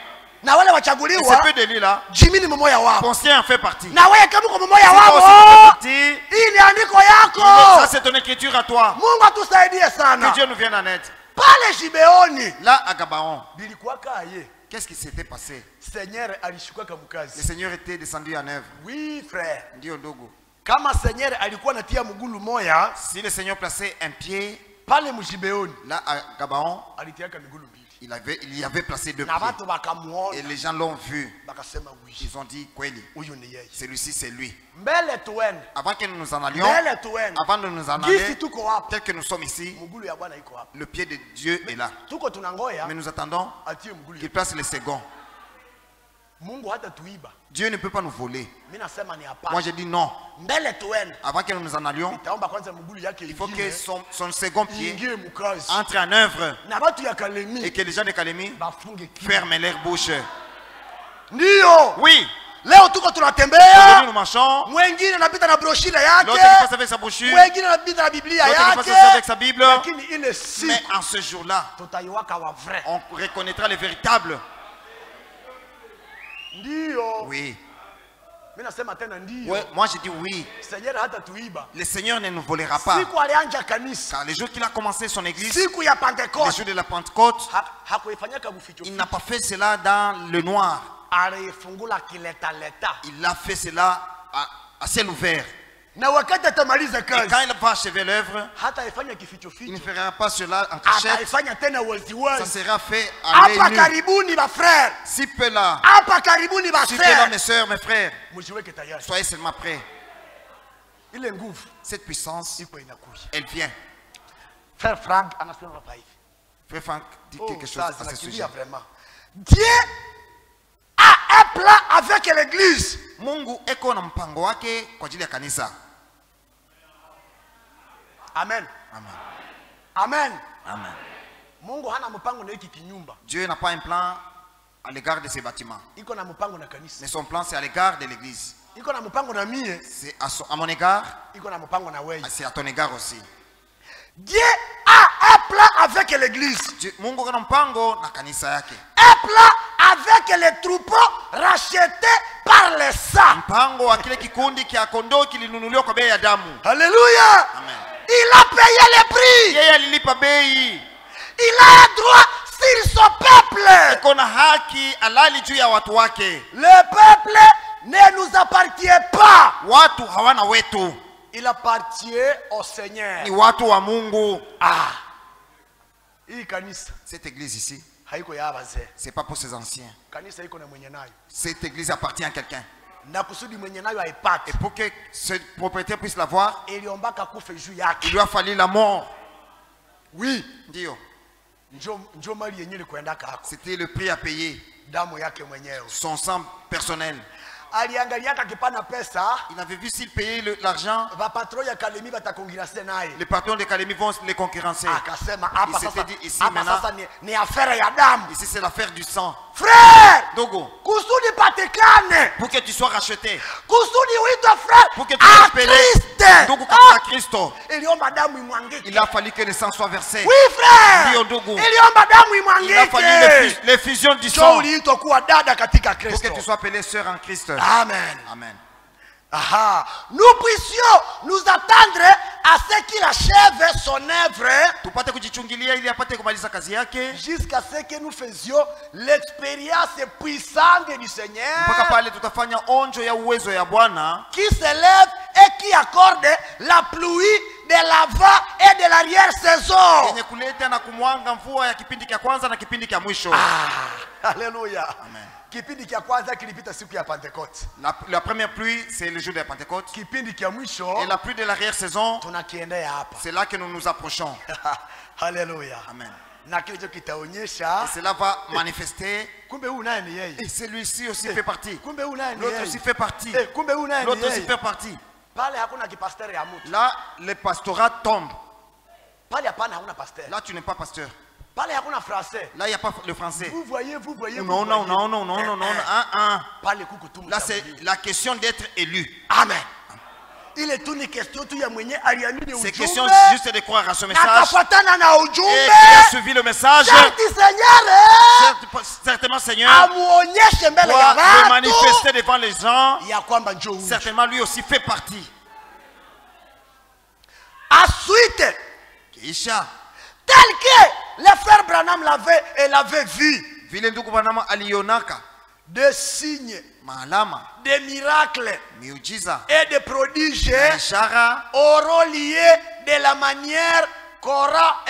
Na wale Et ces wachaguliwa peu d'élus là, Jimmy ni mmoja wao. Conscient en fait partie. Na wewe kama uko mmoja Si toi aussi tu wao, fais partie, hii ni andiko ça yako. c'est ton écriture à toi. Mungu atusaidie Que sana. Dieu nous vienne en aide. Pale Gibeoni Là à Gabaon, bilikuwa kaye. qu'est-ce qui s'était passé? Seigneur alishuka Le mkazi. Seigneur était descendu en œuvre. Oui frère. Ndio ndogo. Kama Seigneur alikuwa natia mgulu moya Si le Seigneur plaçait un pied pale Mgibeoni, là à Gabaon, alitiaka migulu mbili. il y avait placé 2 Na pieds. watu wakamuona Et les gens l'ont vu. bakasema oui. Ils ont dit, Kweli, Huyu ni yeye. celui-ci c'est lui. Mbele tuende. Avant que nous nous en allions, Mbele tuende. avant de nous en Gisi aller, tuko hapa. tel que nous sommes ici, Mgulu ya Bwana iko hapa. le pied de Dieu est là. Tuko tunangoya Mais nous attendons atie mgulu. qu'il place le second. Mungu hata tuiba. Dieu ne peut pas nous voler. Mimi nasema ni Moi hapana. j'ai dit non. Mbele tuende. Avant que nous nous en allions, Itaomba kwanza mgulu yake il faut que ingine. son second pied Ingie mkazi. entre en œuvre Na watu ya Kalemi et que les gens de Kalemi bafunge kinywa. ferment leur bouche. Ndio. Oui, Leo tuko aujourd'hui tunatembea. nous marchons. Mwengine anapita na broshire L'autre qui yake. passe avec sa brochure, Mwengine anapita na Biblia l'autre qui passe yake. avec sa Bible. Lakini ile Mais siku en ce jour-là, tutaiwaka wa vrai. on reconnaîtra les véritables. Ndio. Oui. Mimi nasema tena ndio. Ouais, moi j'ai dit oui. Seigneur hata tuiba. Le Seigneur ne nous volera pas. Siku alianja kanisa. Car les jours qu'il a commencé son église, Siku ya les Pentecoste. jours de la Pentecôte, Hakuifanyaka buficho. il n'a pas fait cela dans le noir. Alifungula kileta leta. Il a fait cela à ciel ouvert. Na wakati atamaliza Et quand kazi, il va achever l'œuvre, hata ifanya kificho il ne ficho. fera pas cela en cachette. Ataifanya tena wazi Ça wazi. sera fait à l'œil Hapa nu. karibuni ba frère. Si peu là, Hapa karibuni ba si peu là, frère. mes soeurs, mes frères, Mjiweke tayari. soyez seulement prêts. Ile nguvu Cette puissance, iko inakuja. elle vient. Frère Frank anasema hapa hivi. Frère Franck dit Oh, quelque chose ça à ce sujet. zinakimbia vraiment. Dieu a un plan avec l'église. Mungu eko na mpango wake kwa ajili ya kanisa. Amen. Amen. Amen. Amen. Mungu hana mpango na hiki kinyumba. Dieu n'a pas un plan à l'égard de ces bâtiments. Iko na mpango na kanisa. Mais son plan c'est à l'égard de l'église. Iko na mpango na mie, C'est à mon égard, iko na mpango na wewe. c'est à ton égard aussi. Dieu a un plan avec l'église. Mungu kana mpango na kanisa yake. Un plan avec les troupeaux rachetés par le sang. Mpango wa kile kikundi kia kondoo kilinunuliwa kwa bei ya damu. Alléluia. Amen. Il a payé le prix. Yeye alilipa bei. Il a un droit sur son peuple. Iko na haki halali juu ya watu wake. Le peuple ne nous appartient pas. Watu hawana wetu. Il appartient au Seigneur. Ni watu wa Mungu. Ah. Hii kanisa Cette église ici, haiko ya wazee. c'est pas pour ces anciens. Kanisa iko na mwenye nayo. Cette église appartient à quelqu'un. Na kusudi mwenye nayo aipate. Et pour que ce propriétaire puisse l'avoir, Iliombaka kufe juu yake. il lui a fallu la mort. Oui. Ndio. Njo mali yenye ilikwenda kako. C'était le prix à payer. Damu yake mwenyewe. Son sang personnel. Aliangaliaka kipana pesa. Il avait vu s'il payait l'argent, Vapatro ya Kalemi batakongirase naye. les patrons de Kalemi vont les concurrencer. Akasema hapa Il s'était sasa. dit ici Hapa maintenant, sasa ni affaire ya damu. ici c'est l'affaire du sang. Frère, Dogo, kusudi patikane. pour que tu sois racheté, Kusudi uitwe frère. pour que tu sois appelé, Christ. Dogo katika Kristo, Iliomba damu imwangike. il a fallu que le sang soit versé. Oui frère. Ndio ndugu. Iliomba damu Il a fallu imwangike. l'effusion du Ndio sang uliitwa kuwa dada katika pour que Kristo. tu sois appelé sœur en Christ. Amen. Amen. Aha. Nous puissions nous attendre à ce qu'il achève son œuvre tupate kujichungilia ili apate kumaliza kazi yake jusqu'à ce que nous faisions l'expérience puissante du Seigneur mpaka pale tutafanya onjo ya uwezo ya Bwana qui s'élève et qui accorde la pluie de l'avant et de l'arrière-saison. yenye kuleta na kumwanga mvua ya kipindi cha kwanza na kipindi cha mwisho. Alléluia. Amen. Kipindi cha kwanza kilipita siku ya Pentecôte. La première pluie, c'est le jour de la Pentecôte. Kipindi cha mwisho Et la pluie de l'arrière-saison, tunakiendea hapa. c'est là que nous nous approchons. Alléluia. Amen. Na kilicho kitaonyesha Et cela va manifester. kumbe huyu naye ni yeye. Et celui-ci aussi fait partie. Kumbe huyu naye ni L'autre yeye. aussi fait partie. Kumbe huyu naye ni L'autre aussi yeye. fait partie. Pale hakuna kipasteur ya mtu. Là, le pastorat tombe. Pale hapana hakuna pasteur. Là, tu n'es pas pasteur. Pale hakuna français. Là, il n'y a pas le français. Vous voyez. Non, non, non, non, non, non, non. Pale kuku tu. Là, c'est la question d'être élu. Amen. Il est une question tu ya mwenye aliamini ujumbe. C'est question juste de croire à ce message. Akafuatana na Et ujumbe. qui a suivi le message. Sharti Seigneur Certainement, Seigneur, amuonyeshe mbele ya doit le watu manifester devant les gens. ya kwamba njoo huyu. Certainement, lui aussi fait partie. Ensuite, Kisha, tel que le frère Branham l'avait vu, vile ndugu Branham alionaka des signes, maalama, des miracles miujiza, et des prodiges ishara auront lié de la manière qu'aura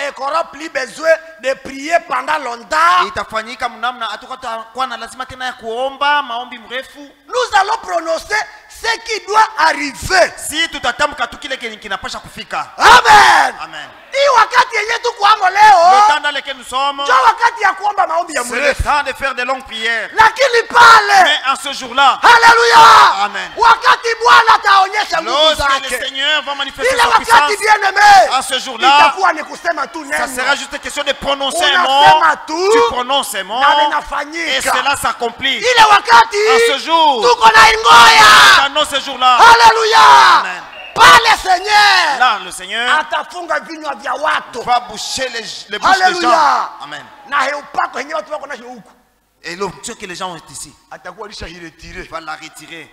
plus besoin de prier pendant longtemps. itafanyika mnamna atakuwa na lazima tena ya kuomba maombi mrefu. Nous allons prononcer ce qui doit arriver. Si tutatamka tu kile kinapasha kufika. Amen. Amen. Hii wakati yenye tu kuamo Le leo temps dans lequel nous sommes, ndio wakati ya kuomba maombi ya c'est le mrefu. temps de faire de longues prières. Lakini pale, Mais en ce jour-là, haleluya, Amen, wakati Bwana ataonyesha nguvu lorsque le zake, Seigneur va manifester ile sa wakati puissance, bien aimé, à ce jour-là, itakuwa ni kusema tu ça neno. sera juste question de prononcer un Unasema mot. tu, Tu prononces un mot na et linafanyika. cela s'accomplit. Ile wakati En ce jour, tuko na ingoya. dans ce jour-là, Haleluya. Amen. Pale Seigneur Là, le Seigneur atafunga vinywa vya watu. va boucher les bouches des gens. Haleluya. Amen. Na heupako yenyewe watu wako nayo huku. Et l'onction que les gens ont ici, Atakuwa lishahiretire. il va la retirer.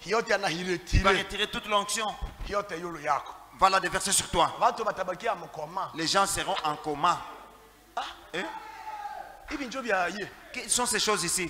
Yote Il va anahiretire. retirer toute l'onction. Yote yulu yako. Va la déverser sur toi. Watu watabakia mkoma. Les gens seront en coma. Hein? Hivi njoo vya ye. Quelles sont ces choses ici?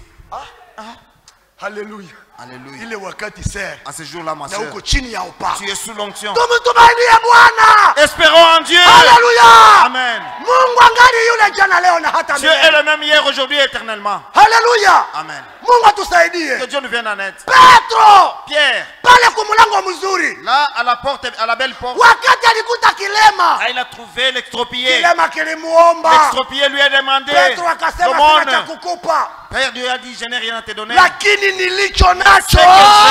Haleluya. Alléluia. Ile wakati sir. À ce jour-là, ma Na soeur, uko chini ya upako. tu es sous l'onction. Tumtumainie Bwana. Espérons en Dieu. Haleluya. Amen. Mungu angali yule jana leo na hata Dieu est le même hier, aujourd'hui et éternellement. Haleluya. Amen. Mungu atusaidie. Que Dieu nous vienne en aide. Petro Pierre, pale kumulango mzuri. là, à la porte, à la belle porte, Wakati alikuta kilema. là, il a trouvé l'extropié. Kilema kilimuomba. L'extropié lui a demandé, Petro akasema sina cha Simone, kukupa. Père Dieu a dit, je n'ai rien à te donner. Lakini nilicho Ce nacho. que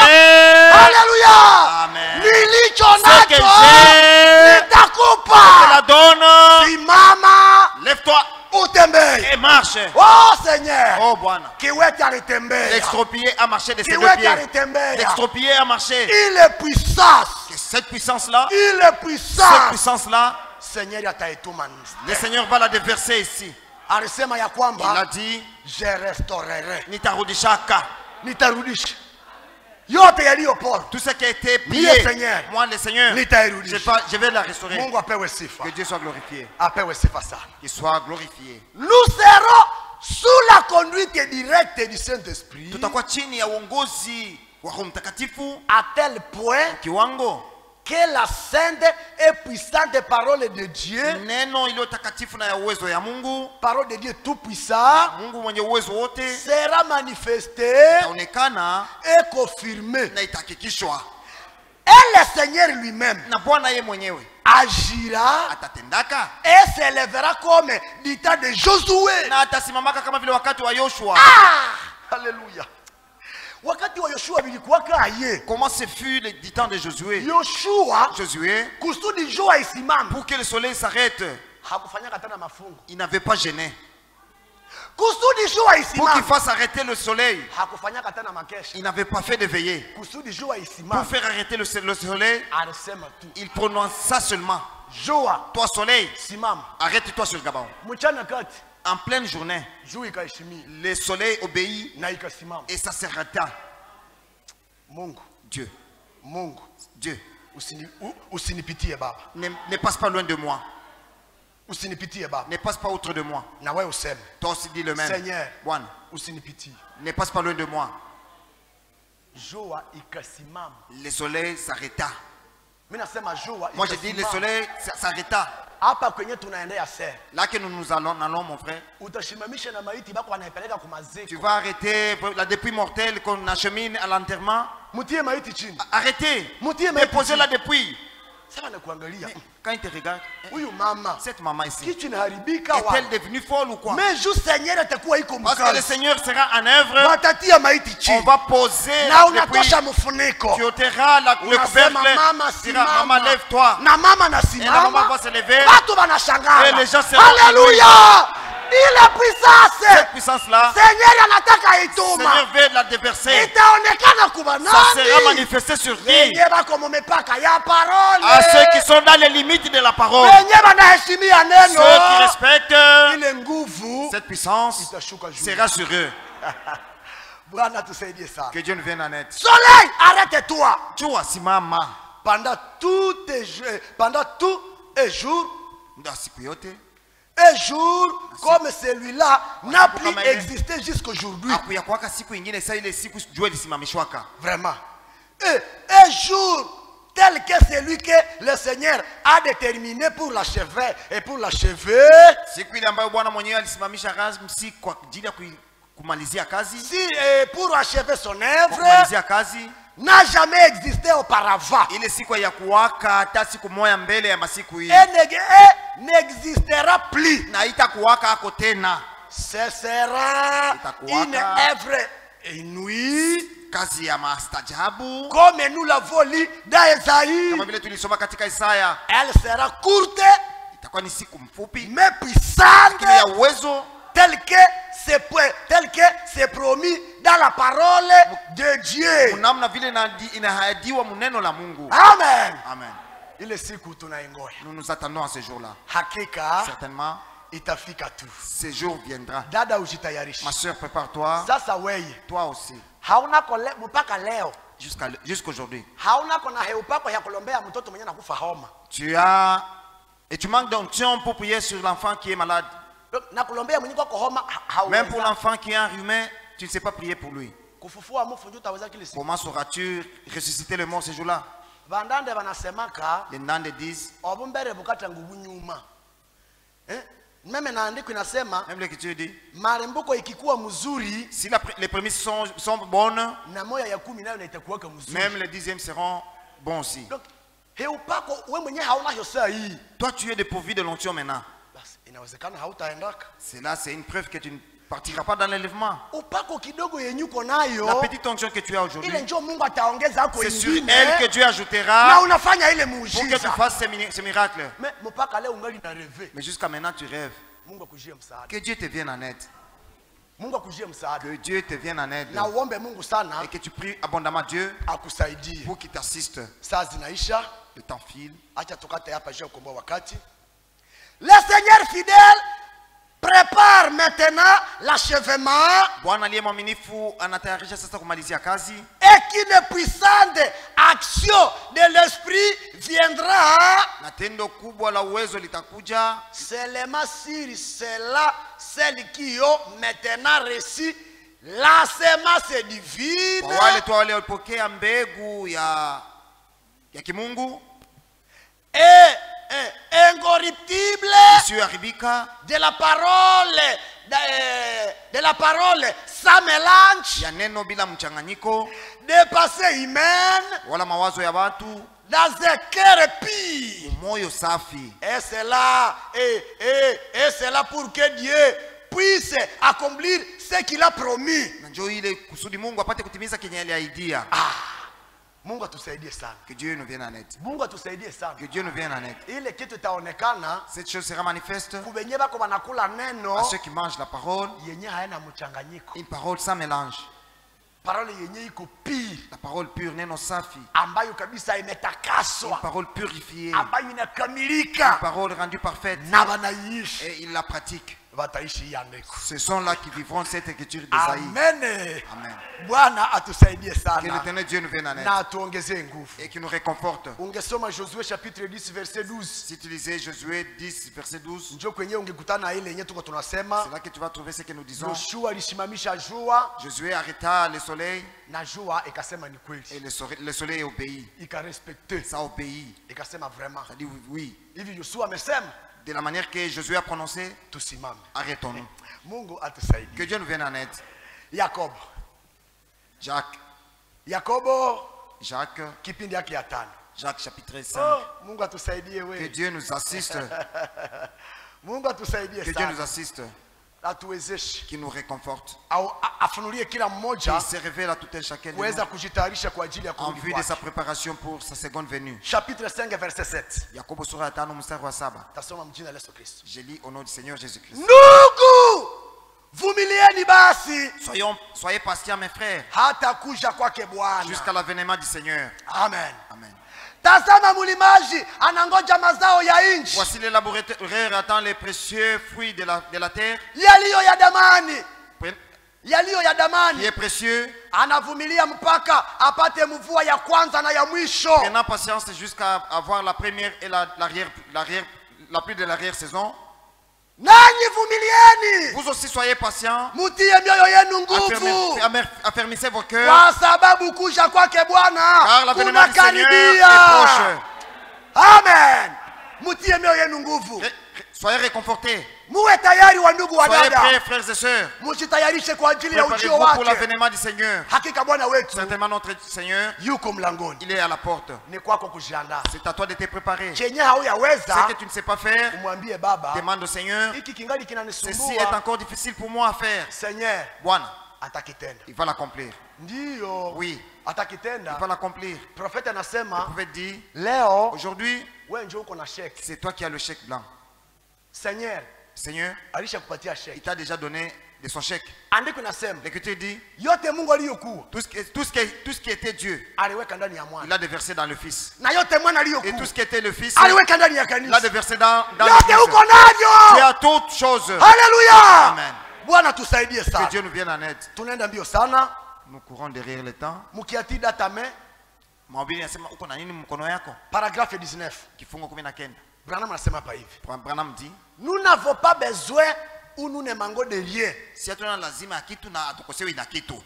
j'ai, Haleluya. Amen. Nilicho Ce que nacho. j'ai, te Nitakupa. la donne. Simama Lève-toi utembee. et marche. Oh Seigneur. Oh, Bwana. Kiwete alitembea. L'extropié a marché de ses deux Kiwete pieds. alitembea. L'extropié a marché. Il est puissance. Et cette puissance-là, Il est cette puissance. puissance-là, Seigneur ataituma. le Seigneur va la déverser ici. Alisema ya Il a kwamba dit, je restaurerai. nitarudishaka. Nitarudisha yote yaliyopora. Tout ce qui a été Niye pillé, Seigneur. moi le Seigneur, Nitairudisha. je vais la restaurer. Mungu apewe sifa. Que Dieu soit glorifié. Apewe sifa sana. Qu'il soit glorifié. Nous serons sous la conduite directe du Saint-Esprit Tutakuwa chini ya uongozi wa Roho Mtakatifu à tel point kiwango que la sainte et puissante parole de Dieu, neno iliyo takatifu na ya uwezo ya Mungu, parole de Dieu tout puissant, Mungu mwenye uwezo wote, sera manifestée itaonekana et confirmée. na itahakikishwa. Et le Seigneur lui-même Na Bwana yeye mwenyewe agira atatendaka et s'élèvera comme du temps de Josué. na atasimamaka kama vile wakati wa Yoshua. Alléluia. Wakati wa Yoshua vilikuwaka aye. Comment ce fut du temps de Josué? Yoshua Josué, kusudi jua isimame. pour que le soleil s'arrête, Hakufanyaka tena mafungo. il n'avait pas gêné. Kusudi jua Pour qu'il isimame. fasse arrêter le soleil, Hakufanyaka tena makesha. il n'avait pas fait de veillée. Kusudi jua Pour isimame. faire arrêter le soleil, Alisema tu. il prononce ça seulement. Jua Toi soleil, simama. arrête-toi sur le Gabon. Mchana kati En pleine journée, jua ikaheshimia le soleil obéit na ikasimama. et ça s'arrêta. Mungu Dieu, Mungu, Dieu, usinipitie baba. ne passe pas loin de moi. Usinipitie baba. Ne passe pas outre de moi. Na wewe useme. Toi aussi dis le même. Seigneur, Bwana, usinipitie. ne passe pas loin de moi. Jua ikasimama. Le soleil s'arrêta. Mimi nasema jua. Moi je dis le soleil s'arrêta. Hapa kwenye tunaendea sasa. Là que nous allons mon frère. Utashimamisha na maiti bako wanaipeleka kumaziko. Tu vas arrêter la dépouille mortelle qu'on achemine à l'enterrement. Mutie maiti chini. Arrêtez. Mutie maiti. Déposez la dépouille. Sasa nakuangalia. Quand il te regarde, Huyu mama. cette maman ici, Kitu inaharibika est-elle devenue folle ou quoi? Mais juste Seigneur atakuwa iko Parce que le mkazi. Seigneur sera en œuvre. Watatia maiti On chini. va poser Na la dépouille. unatosha mfuniko. Tu ôteras le couvercle. Mama Tu diras, maman, simama. lève-toi. Na mama Et la maman nasimama. va se lever. Watu wanashangaa. Et les gens seront Alléluia! Ile puissance. Cette puissance-là, Seigneur anataka le ituma. Seigneur veut la déverser. Itaonekana kuba nani? Ça sera manifesté sur qui? Wenye bako mumepaka ya parole. À ceux qui sont dans les limites de la parole. Wenye banaheshimia neno. Ceux qui respectent Ile nguvu cette puissance itashuka juu. sera sur eux. Bwana tusaidie sana. Que Dieu nous vienne en aide. Soleil, arrête-toi. Jua simama. Pendant tout un jour, Ndio siku yote. un jour comme celui-là n'a Siku plus kama ile. existé jusqu'aujourd'hui. Akuya kwaka siku ingine saa ile siku jua lisimamishwaka. Vraiment. Et un jour tel que celui que le Seigneur a déterminé pour l'achever et pour l'achever. Siku ile ambayo Bwana mwenyewe alisimamisha kazi kwa ajili ya kumalizia kazi. Si pour achever son œuvre, Kumalizia kazi. n'a jamais existé auparavant. Ile siku ya kuwaka hata siku moja mbele ya masiku hii. Et n'existera plus. Na itakuwaka hako tena. Ce sera Itakuwaka. une œuvre inouïe. Kazi ya maastajabu. Comme nous l'avons lu dans Esaïe, Kama vile tulisoma katika Isaya. elle sera courte, Itakuwa ni siku mfupi. mais puissante, Lakini ya uwezo. tel que c'est promis dans la parole de Dieu. Namna vile inahadiwa muneno la Mungu. Amen. Amen. Ile siku tunaingoja. Nous nous attendons à ce jour-là. Hakika Certainement, itafika tu. ce jour viendra. Dada ujitayarishe. Ma soeur, prépare-toi. Sasa wewe Toi aussi. hauna mpaka leo. Jusqu'aujourd'hui. Hauna kona heupako ya kulombea mtoto mwenye nakufa homa. Tu as... Et tu manques d'onction pour prier sur l'enfant qui est malade. Na kulombea mwenye kwa homa Même pour l'enfant qui est enrhumé, tu ne sais pas prier pour lui. kufufua mfu ndio utaweza kile siku. Comment sauras-tu ressusciter le mort ce jour-là? Vandande wanasemaka Les Nande disent, obumbere bukata nguvu nyuma. Meme naandiko inasema même l'Écriture dit, marembuko ikikuwa mzuri si les prémices sont bonnes, na moya ya 10 nayo itakuwaka mzuri. même les 10e seront bons aussi. Donc heupako wewe mwenyewe hauna hiyo saa hii. Toi, tu es dépourvu de l'onction maintenant. Basi inawezekana hautaendaka. Cela, c'est une preuve que tu ne partiras pas dans l'enlèvement. Upako kidogo yenyuko nayo. La petite onction que tu as aujourd'hui, Ile njoo Mungu ataongeza hapo c'est sur ingine. elle que Dieu Na ajoutera unafanya ile pour que tu muujiza. fasses ce miracle. Mais mpaka leo ungali na rêver. Mais jusqu'à maintenant, tu rêves. Mungu akujie msaada. Que Dieu te vienne en aide. Mungu akujie msaada. Que Dieu te vienne en aide. Na uombe Mungu sana Et que tu pries abondamment Dieu akusaidie. pour qu'il t'assiste. Saa zinaisha. Le temps file. Acha tukate hapa juu kukomboa wakati. Le Seigneur fidèle prépare maintenant l'achèvement Bwana aliye mwaminifu anatayarisha sasa kumalizia kazi. et qu'une puissante action de l'esprit viendra Na tendo kubwa la uwezo litakuja seulement sur cela celles qui ont maintenant reçu la semence divine kwa wale tu wale walipokea mbegu ya kimungu et incorruptible isiyoharibika de la parole sans mélange ya neno bila mchanganyiko des pensées humaines wala mawazo ya watu, dans un cœur pur. moyo safi. Et cela pour que Dieu puisse accomplir ce qu'il a promis. Na njoo ile kusudi Mungu apate kutimiza kenye aliahidia. Mungu atusaidie sana. Que Dieu nous vienne en aide. Mungu atusaidie sana. Que Dieu nous vienne en aide. Ile kitu itaonekana Cette chose sera manifeste kubenye bako banakula à neno ceux qui mangent la parole, yenye haina mchanganyiko. une parole sans mélange. Parole yenye iko pure La parole pure, neno safi. ambayo kabisa Une imetakaswa, parole purifiée. ambayo Une inakamilika parole rendue parfaite. na banaishi. Et il la pratique. wataishi hii andiko. Ce sont là qui vivront cette écriture d'Esaïe. Amen. Amen. Bwana atusaidie Que sana l'éternel Dieu nous vienne en aide na atuongezee nguvu. et qui nous réconforte. Ungesoma Josué chapitre 10 verset 12. Si tu lisais Josué 10, verset 12, Njoo kwenye ungekutana na ile yenye tuko tunasema c'est là que tu vas trouver ce que nous disons. Yoshua alisimamisha jua Josué arrêta le soleil na jua ikasema ni kweli. et le soleil obéit. Ikarespekte. Ça obéit. Ikasema vraiment. Ça dit oui. Hivi Yoshua amesema De la manière que Josué a prononcé, tusimame. arrêtons-nous. Mungu atusaidie. Que Dieu nous vienne en aide. Yakobo. Yakobo Jacques, kipindi yake ya 5. Jacques chapitre 5. Oh, Mungu atusaidie Que wewe. Dieu nous assiste. Mungu atusaidie Que Dieu nous sana. assiste. Atuwezeshe. Qui nous réconforte. Au afunulie kila mmoja Qui se révèle à tout un chacun de kuweza nous kujitayarisha kwa ajili ya en kurudi vue de sa kwake. préparation pour sa seconde venue. Chapitre 5 verset 7. Yakobo sura ya 5 mstari wa 7. Tasoma mjina la Yesu Kristo. Je lis au nom du Seigneur Jésus-Christ. Ndugu, vumilieni basi Soyez patients mes frères hata kuja kwake Bwana. jusqu'à l'avènement du Seigneur. Amen. Amen. Tazama mlimaji anangoja mazao ya nchi Voici les laboratoire attend les précieux fruits de la terre. yaliyo ya damani, yaliyo ya Qui damani. est précieux. Anavumilia mpaka apate mvua ya kwanza na ya mwisho. Prenant patience jusqu'à avoir la première et la pluie de l'arrière-saison. Nanyi vumilieni, Vous aussi soyez patients. mutie mioyo yenu nguvu, Affermissez vos cœurs. kwa sababu kuja kwake Car Bwana l'avènement du Seigneur est kunakaribia. proche. Amen. Mutie mioyo yenu nguvu. Soyez réconfortés. Muwe tayari wa ndugu wa Soyez dada. prêts, frères et sœurs. Mujitayarishe kwa ajili ya ujio Préparez-vous pour wake. l'avènement du Seigneur. Hakika Bwana wetu Certainement notre Seigneur, yuko mlangoni. il est à la porte. Ni kwako kujiandaa. C'est à toi de te préparer. Chenye hauyaweza Ce que tu ne sais pas faire, umwambie Baba, demande au Seigneur. hiki kingali Ceci est kinanisumbua. encore difficile pour moi à faire. Seigneur Bwana, atakitenda. il va l'accomplir. Ndiyo. Oui, il Atakitenda. va l'accomplir. Profeta Le anasema prophète dit, leo aujourd'hui, wewe njoo uko na chèque. c'est toi qui as le chèque blanc. Seigneur Seigneur, alishakupatia il chèque. t'a déjà donné de son chèque. Andiko inasema L'Écriture dit, yote Mungu aliyokuwa tout ce qui était Dieu, aliweka ndani ya il mwana. l'a déversé dans le Fils. Na yote mwana Et tout aliyokuwa ce qui était le Fils, aliweka ndani ya il l'a kanisa. déversé dans Yote l'Église. uko Tu navyo. as toutes choses. Haleluya. Amen. Bwana tusaidie Que sana. Dieu nous vienne en aide. Tunaenda mbio sana. Nous courons derrière le temps. Mukiati data me Mahubiri yanasema uko na nini mkono yako? paragraphe 19. Kifungo 19. Branham anasema hapa hivi. Branham dit, Nous n'avons pas besoin ou nous ne manquons de rien. si hatuna lazima ya kitu na hatukosewi na kitu.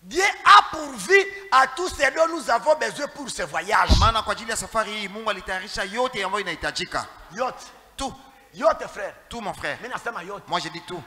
Dieu a pourvu à tout ce dont nous avons besoin pour ce voyage. Kwa maana kwa ajili ya safari hii Mungu alitayarisha yote ambayo inahitajika. Yote. Tout, Yote frère. tout mon frère. Mimi nasema yote. Moi je dis tout.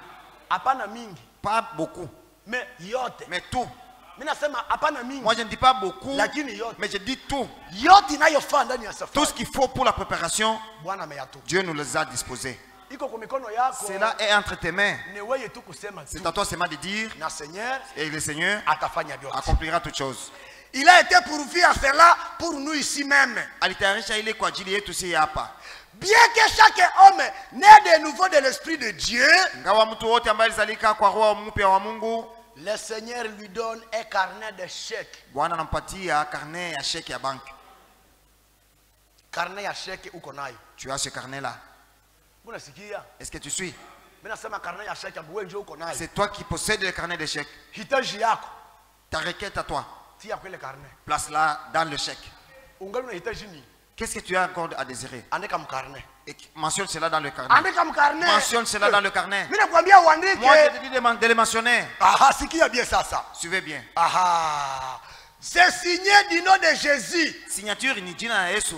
Hapana mingi. Pas beaucoup, Mais yote. mais tout. Mimi nasema hapana mingi. Moi je ne dis pas beaucoup, Lakini yote. mais je dis tout. Yote inayofaa ndani ya Tout safari. ce qu'il faut pour la préparation, Bwana ameyatu. Dieu nous les a disposés. Iko kwa mikono yako. Cela est entre tes mains. Ni wewe tu kusema tu. C'est à toi seulement de dire, Na Seigneur et le Seigneur atafanya vyote. accomplira toutes choses. Il a été pourvu à cela pour nous ici même. Alitayarisha ile kwa ajili yetu si hapa. Bien que chaque homme naît de nouveau de l'Esprit de Dieu, Ingawa mtu wote ambaye alizalika kwa roho mpya wa Mungu, le Seigneur lui donne un carnet de chèques. Bwana anampatia carnet ya chèque ya banque. Carnet ya chèque uko nayo. Tu as ce carnet là. Unasikia? Est-ce que tu suis? Mimi nasema carnet ya chèque wewe ndio uko nayo. C'est toi qui possèdes le carnet de chèques. Hitaji yako Ta requête à toi, tia kwa ile carnet. place-la dans le chèque. Ungali unahitaji nini? Qu'est-ce que tu as encore à désirer? Andika mkarnet. Et mentionne cela dans le carnet. Andika mkarnet. Mentionne cela dans le carnet. Mimi nakwambia uandike. Moi, je te dis de le mentionner. Aha, sikia bien sasa. Suivez bien. Aha. C'est signé du nom de Jésus. Signature ni jina la Yesu.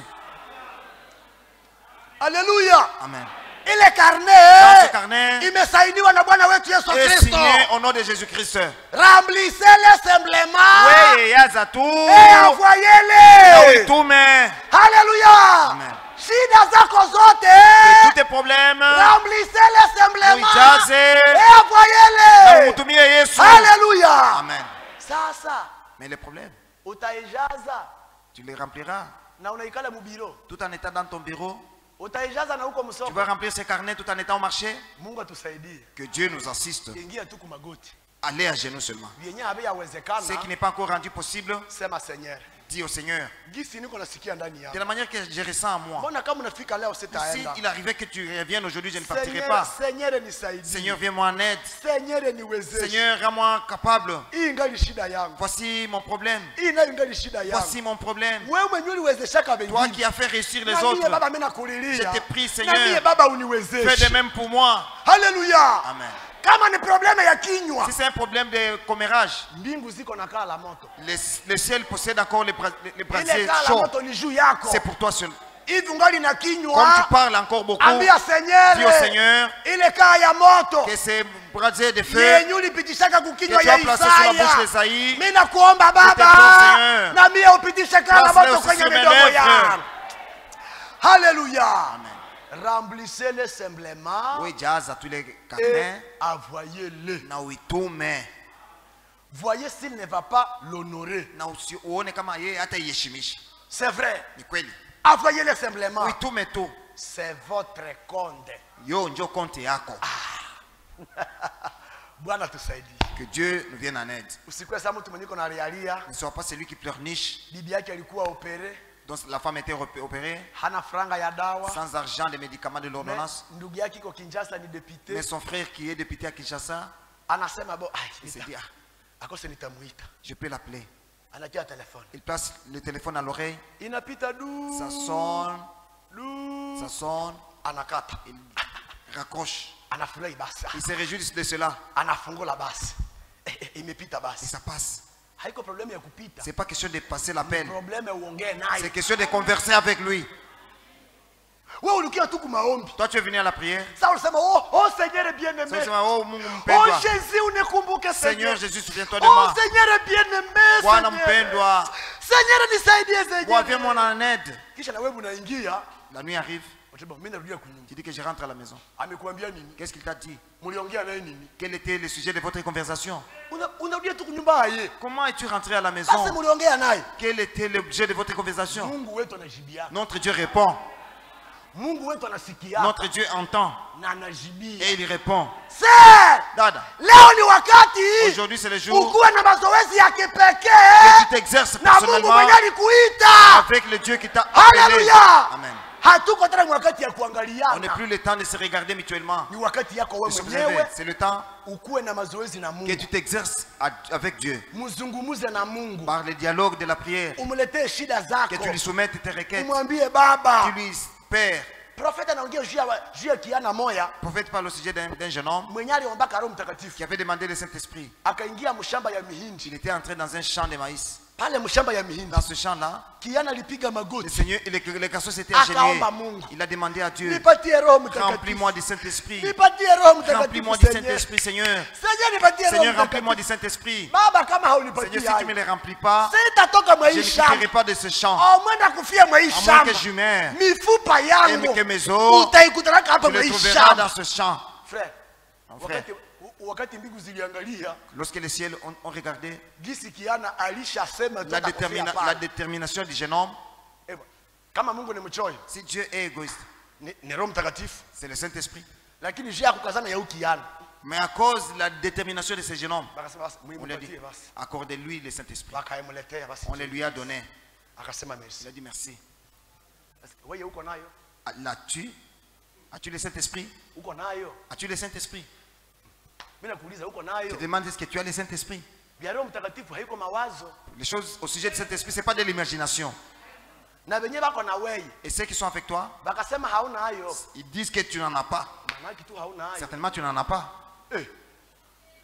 Alléluia. Amen. Ile Dans ce carnet carnet imesaidiwa na Bwana wetu Yesu est Kristo. signé au nom de Jésus-Christ. Remplissez-les simplement Oui, yaza tout. et envoyez-les. Tout mais. Alléluia. Amen. Shida zako Que zote tous tes problèmes. remplissez-les simplement Uijaze. et envoyez-les. Mutumie Yesu. Alléluia. Amen. Sasa Mais les problèmes, utaijaza tu les rempliras. na unaikala mubiro. Tout en étant dans ton bureau. Utaijaza na huko Tu msoko. vas remplir ces carnets tout en étant au marché. Mungu atusaidie. Que Dieu nous assiste. Ingia tu kumagoti. Allez à genoux seulement. Vyenye habe yawezekana. Ce qui n'est pas encore rendu possible, Sema Seigneur. dis au Seigneur, gisi niko nasikia ndani de yangu. la manière que je ressens en moi. Mbona kama unafika leo Si sitaenda? il arrivait que tu reviennes aujourd'hui, je ne partirai Seigneur, pas. Seigneur nisaidie. Seigneur, viens-moi en aide. Seigneur niwezeshe. Seigneur, rends-moi capable. Hii ngali shida yangu. Voici mon problème. Hii nayo ngali shida yangu. Voici mon problème. Wewe mwenyewe uliwezeshaka Toi wengine. qui as fait réussir les Na mie autres, baba mimi nakulilia. je te prie, Na mie Seigneur, baba fais uniwezeshe. de même pour moi. Haleluya. Amen. Kama ni problème ya kinywa, Si c'est un problème de commérage, mbingu ziko na kaa la moto. le ciel possède encore les Ile brasiers kaa la chauds. moto ni juu yako. C'est pour toi seul. Hivi ungali na Comme tu kinywa, parles encore beaucoup, ambia Seigneur, dis au Seigneur ile kaa ya moto que ces brasiers de feu yenye ulipitishaka kukinywa que tu ya as placé sur la bouche Isaya, d'Esaïe, mimi nakuomba te prie, Baba, Seigneur. na mie upitishe kaa la Place-le moto aussi kwenye sur mes midomo lèvres. yangu. Haleluya. Amen. Remplissez-le simplement Oui, jazz à tous les et carnets. envoyez-le. Na uitume. Voyez s'il ne va pas l'honorer. Na usione kama yeye hata iheshimisha. C'est vrai. Ni kweli. Envoyez-le simplement. Uitume tu. C'est votre compte. Yo njo konti yako. Bwana tusaidie. Que Dieu nous vienne en aide. Usikwe sa mtu mwenye na realia, Ne sois pas celui qui pleurniche, bibi yake alikuwa opere, dont la femme était opérée, hana franga ya dawa. sans argent, des médicaments de l'ordonnance. Ndugu yake iko Kinshasa ni député. Mais son frère qui est député à Kinshasa, Anasema bo, il s'est dit, ah, akose nitamuita. je peux l'appeler. Anatia téléphone. Il place le téléphone à l'oreille, Inapita du. ça sonne, Du. ça sonne, Anakata. il raccroche. Anafurahi basi. Il se réjouit de cela Anafungula basi. Imepita et basi. ça passe. Haiko problème ya kupita. C'est pas question de passer l'appel, Problème uongee c'est naye. question de converser avec lui. Wewe ulikia tu kumaombi. Toi, tu es venu à la prière. Sasa unasema oh Seigneur bien-aimé. Tu dis, oh Mungu Oh mpendwa, Jésus unikumbuke Seigneur Seigneur. Jésus, souviens-toi de Oh moi. Seigneur bien-aimé. Bwana Seigneur. mpendwa, Seigneur nisaidie Bwana Seigneur. viens-moi en aide. Kisha na wewe unaingia. La nuit arrive, Unasema mimi narudia kunyumba. tu dis que je rentre à la maison. Amekuambia nini? Qu'est-ce qu'il t'a dit? Mliongea naye nini? Quel était le sujet de votre conversation? Unarudia tu kunyumba aye. Comment es-tu rentré à la Sasa maison? mliongea naye. Quel était l'objet de votre conversation? Mungu wetu anajibia. Notre Dieu répond. Mungu wetu anasikia. Notre Dieu entend Na anajibia. et il répond. Sir, Dada, leo ni wakati aujourd'hui c'est le jour ukuwe na mazoezi ya que kipekee tu t'exerces na Mungu personnellement mwenye alikuita. avec le Dieu qui t'a appelé. Haleluya. Amen. Hatuko tena ni wakati ya On n'est kuangaliana. plus le temps de se regarder mutuellement, Ni wakati yako de wewe s'observer. mwenyewe C'est le temps ukuwe na mazoezi na que Mungu. tu t'exerces avec Dieu Mzungumuze na Mungu. par le dialogue de la prière, Umletee shida que zako. tu lui soumettes tes requêtes, Umwambie Baba. tu lui Père. Profeta anaongea juu ya kiana moya Le prophète parle au sujet d'un jeune homme mwenye aliombaka Roho Mtakatifu qui avait demandé le Saint-Esprit. akaingia mshamba ya mihindi. Il était entré dans un champ de maïs. Pale mshamba ya mihindi Dans ce champ-là, kiana alipiga le magoti. Seigneur, le garçon s'était Akaomba agenouillé. Mungu. Il a demandé à Dieu, Nipatie Roho Mtakatifu. remplis-moi du Saint-Esprit. Nipatie Roho Mtakatifu. Remplis-moi du Seigneur. Saint-Esprit, Seigneur. Seigneur nipatie Roho Seigneur, remplis-moi Mtakatifu. du Saint-Esprit. Baba kama Seigneur, haunipatie si tu ne me les remplis pas, sitatoka je ne maisha. quitterai pas de ce champ. Mwenda kufia maisha. À moins que je meure, Mifupa yangu et que mes os, utaikutanaka hapa tu les trouveras dans maisha. ce champ. Frère, Mon frère, wakati mbingu ziliangalia lorsque les ciels ont regardé gisi kiana alishasema la détermination du jeune homme, kama Mungu ni mchoyo si Dieu est égoïste, ni Roho Mtakatifu, c'est le Saint-Esprit. lakini jia kukazana ya ukiana Mais à cause de la détermination de ce jeune homme, bakasema basi on lui a muimpatie dit, basi, accordez-lui le Saint-Esprit. bakaimuletea basi, On le lui a donné. akasema Il merci. a dit merci. Wewe uko nayo, L'as-tu? As-tu le Saint-Esprit? uko nayo, As-tu le Saint-Esprit? mimi nakuuliza uko Je nayo. te demande, est-ce que tu as le Saint-Esprit? Vya Roho Mtakatifu haiko mawazo Les choses au sujet du Saint-Esprit, ce n'est pas de l'imagination. na wenyewe bako na wewe Et ceux qui sont avec toi, bakasema hauna hayo, ils disent que tu n'en as pas. maana kitu hauna hayo. Certainement, tu n'en as pas.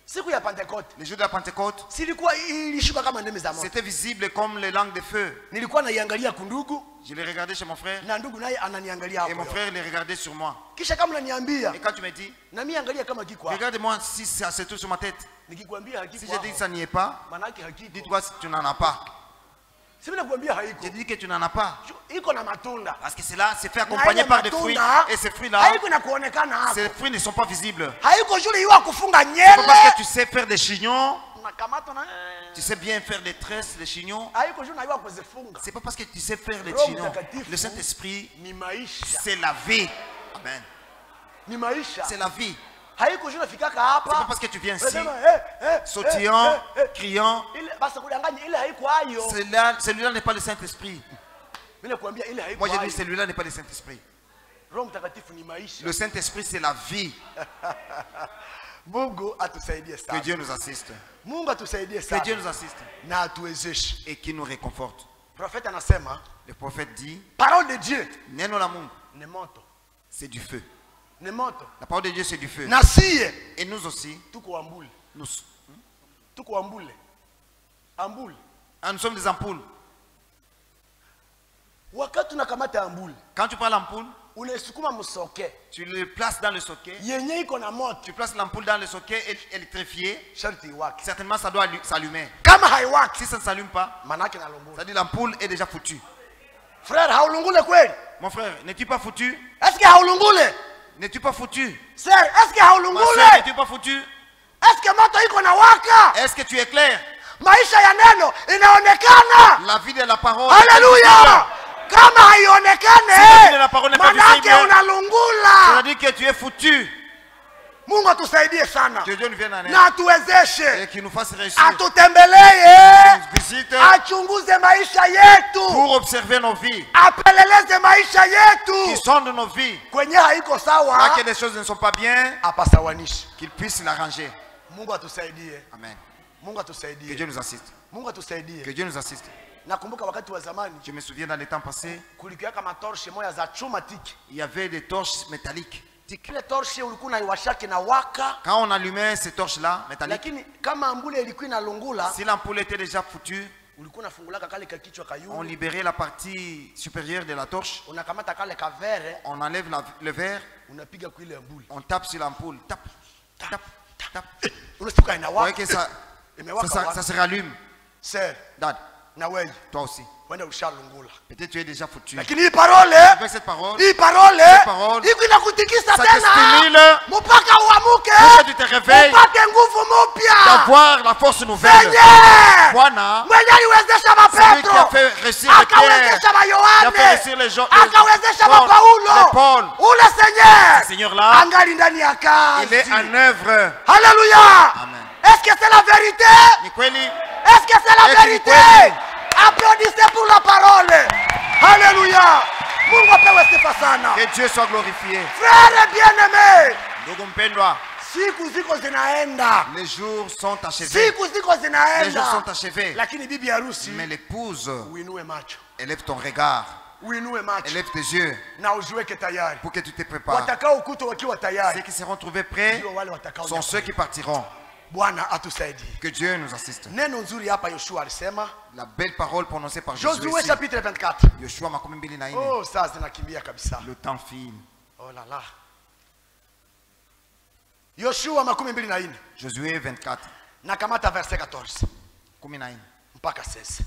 Siku ya Pentecote Le jour de la Pentecôte, silikuwa ilishuka kama ndimi za moto. c'était visible comme les langues de feu. Nilikuwa naiangalia kundugu Je l'ai regardé chez mon frère na ndugu naye ananiangalia et mon hapo. frère les regardait sur moi. Kisha kama unaniambia Et quand tu me dis, na mimi angalia kama kiko hapo. regarde-moi si ça se trouve sur ma tête. Nikikwambia Si hakiko je dis que hapo, ça n'y est pas, maana yake hakiko. dis-toi si tu n'en as pas. Si mimi nakwambia haiko, Je dis que tu n'en as pas. iko na matunda. Parce que cela s'est fait Na accompagner ile par des fruits. matunda, Et ces fruits-là, haiko na kuonekana hapo. ces fruits ne sont pas visibles. Haiko jule iwa kufunga C'est pas parce nyele. que tu sais faire des chignons, Nakamata na tu sais bien faire des tresses, des chignons. haiko jule iwa kuzifunga. C'est pas parce que tu sais faire les Roho chignons. Mtakatifu Le Saint-Esprit, ni maisha. c'est la vie. Amen. Ni maisha. C'est la vie. haikujua fikaka C'est pas hapa parce que tu viens ici, unasema, sautillant, criant. ile basi kudanganya ile haikuayo. Celui-là n'est pas le Saint-Esprit. Mimi nakwambia ile Moi j'ai haikuayo. dit, celui-là n'est pas le Saint-Esprit. Roho Mtakatifu ni maisha. Le Saint-Esprit, c'est la vie. Mungu atusaidie Que sana. Dieu nous assiste. Mungu atusaidie Que sana. Dieu nous assiste. Na atuwezeshe. Et qui nous réconforte. Prophète anasema, Le prophète dit, parole de Dieu neno la Mungu, ni moto. c'est du feu. Ni moto. La parole de Dieu, c'est du feu. Na siye Et nous aussi, tuko ambule. nous Tuko ambule. Ambule. nous sommes des ampoules. Wakati tunakamata ambule, Quand tu prends l'ampoule, unaisukuma msoke. tu le places dans le socket. Yenye iko na moto. Tu places l'ampoule dans le socket électrifié. Sharti iwake. Certainement, ça doit s'allumer. Kama haiwaki, Si ça ne s'allume pas, manake nalungula. ça dit l'ampoule est déjà foutue. Frère, haulungule kweli? Mon frère, n'es-tu pas foutu? Est-ce que haulungule? N'es-tu pas foutu? Sir, est-ce que Ma haulungule? soeur, n'es-tu pas foutu? Est-ce que moto iko na waka? Est-ce que tu es clair? Maisha ya neno inaonekana. La vie de la parole. Haleluya! Kama Si la vie de la haionekane, parole n'est pas manake visible, ça unalungula. dit que tu es foutu. Mungu atusaidie sana. Que Dieu nous vienne en aide. Na atuwezeshe. Et qu'il nous fasse réussir. Atutembelee. Visite Achunguze maisha yetu. pour observer nos vies. Apeleleze maisha yetu. Qui sont de nos vies. Kwenye haiko Là sawa, que les choses ne sont pas bien, apasawanishe. qu'il puisse l'arranger. Mungu atusaidie. Amen. Mungu Que atusaidie. Dieu nous assiste. Mungu Que atusaidie. Dieu nous assiste. Nakumbuka wakati wa zamani Je me souviens dans les temps passés, kulikiweka matorshe moya za chuma tiki. il y avait des torches métalliques. Ile torshe ulikuwa unaiwashake na waka, Quand on allumait ces torches-là, métalliques, lakini kama ambule ilikuwa inalungula, si l'ampoule était déjà foutue, ulikuwa unafungulaka kale ka kichwa on kayuni, libérait la partie supérieure de la torche, unakamata kale kavere, on enlève le verre, unapiga kwa ile ambule. on tape sur l'ampoule. Tape, tape, tape. Unasikia Vous voyez que inawaka. ça, Imewaka ça waka. se rallume. Sir, Dad, na wewe toi aussi. wenda ushalungula. Peut-être tu es déjà foutu. Lakini hii parole, Avec cette parole, hii parole parole, iko inakutikisa ça te tena stimule mpaka uamuke, pour que tu te réveilles, upate nguvu mpya. d'avoir la force nouvelle. Senye Bwana, mwenye aliwezesha celui qui a mapetro, fait réussir les Pierre, akawezesha qui a fait mayohane, réussir les gens, akawezesha les mapaulo, Paul, ule senye Seigneur-là, angali ndani ya il est kazi. en œuvre. Haleluya! Amen. Est-ce que c'est la vérité? Ni kweli? Est-ce que c'est la Est-ce vérité? kweli? Applaudissez pour la parole. Haleluya! Mungu apewe sifa sana. Que Dieu soit glorifié. Frère bien-aimé, Ndugu mpendwa, siku ziko zinaenda, les jours sont achevés. siku ziko Les jours zinaenda, sont achevés. lakini bibi harusi, Mais l'épouse, uinue macho, élève ton regard, uinue macho élève tes yeux na ujiweke tayari. pour que tu te prépares. Watakao ukuta wakiwa Ceux tayari qui seront trouvés prêts ndio wale watakao. sont ceux qui partiront. Bwana atusaidie. Que Dieu nous assiste. Neno nzuri hapa Yoshua alisema, La belle parole prononcée par Josué Josué ici. chapitre 24. Yoshua makumi mbili na nne. Oh, saa zinakimbia kabisa. Le temps file. Oh la la. Yoshua 24 Josué 24. na kamata verset 14 kumi na nne. mpaka 16.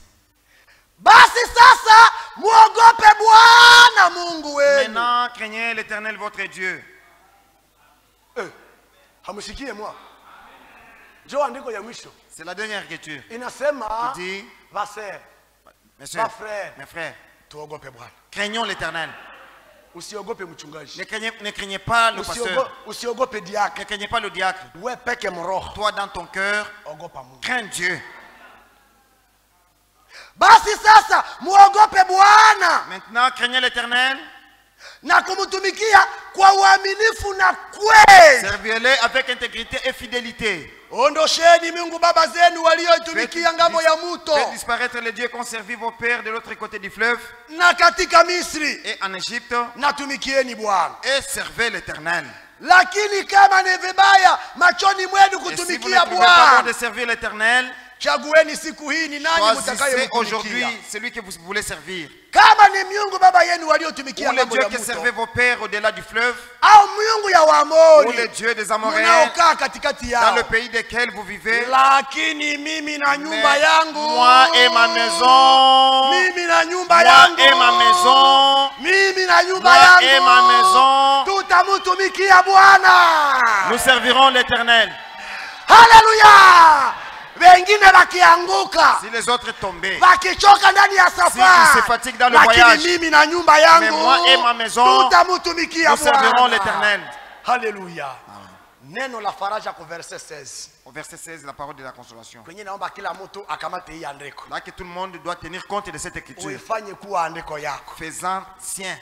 Basi sasa muogope Bwana Mungu wenu. Maintenant, craignez l'Éternel votre Dieu. Hamushikie mwa. Jo andiko ya mwisho C'est la dernière écriture. inasema, Il dit, Vaser, mes soeurs, frère. mes frères, tuogope Bwana. craignons l'Éternel. Usiogope mchungaji. Ne craignez pas le pasteur. Usiogope diake. Ne craignez pas le diacre. Wewe peke mroho. Toi, dans ton cœur, Ogopa Mungu. crains Dieu. Basi sasa muogope Bwana Maintenant, craignez l'Éternel. na kumtumikia kwa uaminifu na kweli. Servez-le avec intégrité et fidélité. Ondosheni Mungu baba zenu walioitumikia ngambo ya muto Faites disparaître les dieux qu'ont servi vos pères de l'autre côté du fleuve na katika Misri, et en Égypte, natumikieni Bwana. et servez l'Éternel. Lakini kama ni vibaya machoni mwenu Et si vous ne kutumikia trouvez pas bon de Bwana, servir l'Éternel, chagueni siku hii ni nani choisissez mtakayemtumikia. aujourd'hui celui que vous voulez servir. Kama ni miungu baba yenu Ou waliotumikia les ngambo dieux ya que muto, servaient vos pères au-delà du fleuve, au miungu ya ou les Waamori dieux des Amoréens mnaokaa katikati dans yao. le pays desquels vous vivez. Lakini mimi na nyumba Mais yangu, moi et ma maison, mimi na nyumba moi yangu, et ma maison, mimi na nyumba moi et ma yangu maison, tutamtumikia Bwana. nous servirons l'Éternel. Haleluya! Wengine wakianguka, Si les autres tombaient, wakichoka ndani ya s'ils se safari, fatiguent dans le lakini voyage, mimi na nyumba mais yangu moi et ma maison, tutamtumikia nous servirons Bwana. l'Éternel. Haleluya! Neno la faraja kwa verset 16. Au verset 16, la parole de la consolation. Kwenye naomba kila mtu akamate hii andiko. Là que tout le monde doit tenir compte de cette écriture. Uifanye kuwa andiko yako. Faisant sien.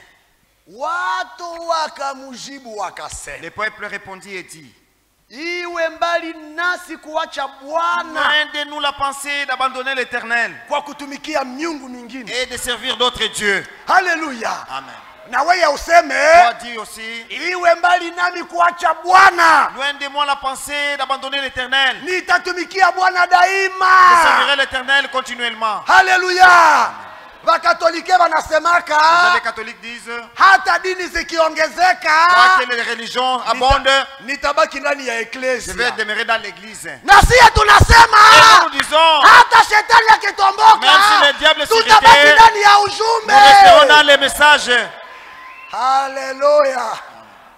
Watu wakamjibu wakasema. Le peuple répondit et dit, Iwe mbali nasi kuacha Bwana loin de nous la pensée d'abandonner l'Éternel kwa kutumikia miungu mingine. et de servir d'autres dieux. Haleluya. Amen. Na wewe useme Toi dis aussi, iwe mbali nami kuacha Bwana. loin de moi la pensée d'abandonner l'Éternel. Nitatumikia Bwana Je daima. servirai l'Éternel continuellement. Haleluya. Wakatolike Les wanasemaka catholiques disent, hata dini zikiongezeka quoique les religions abondent, nitabaki ndani ya je vais eklesia. demeurer dans l'église. Na sisi tunasema Et nous disons, hata shetani akitomboka même si le diable tutabaki s'irritait, ndani ya nous ujumbe. resterons dans les messages. Haleluya.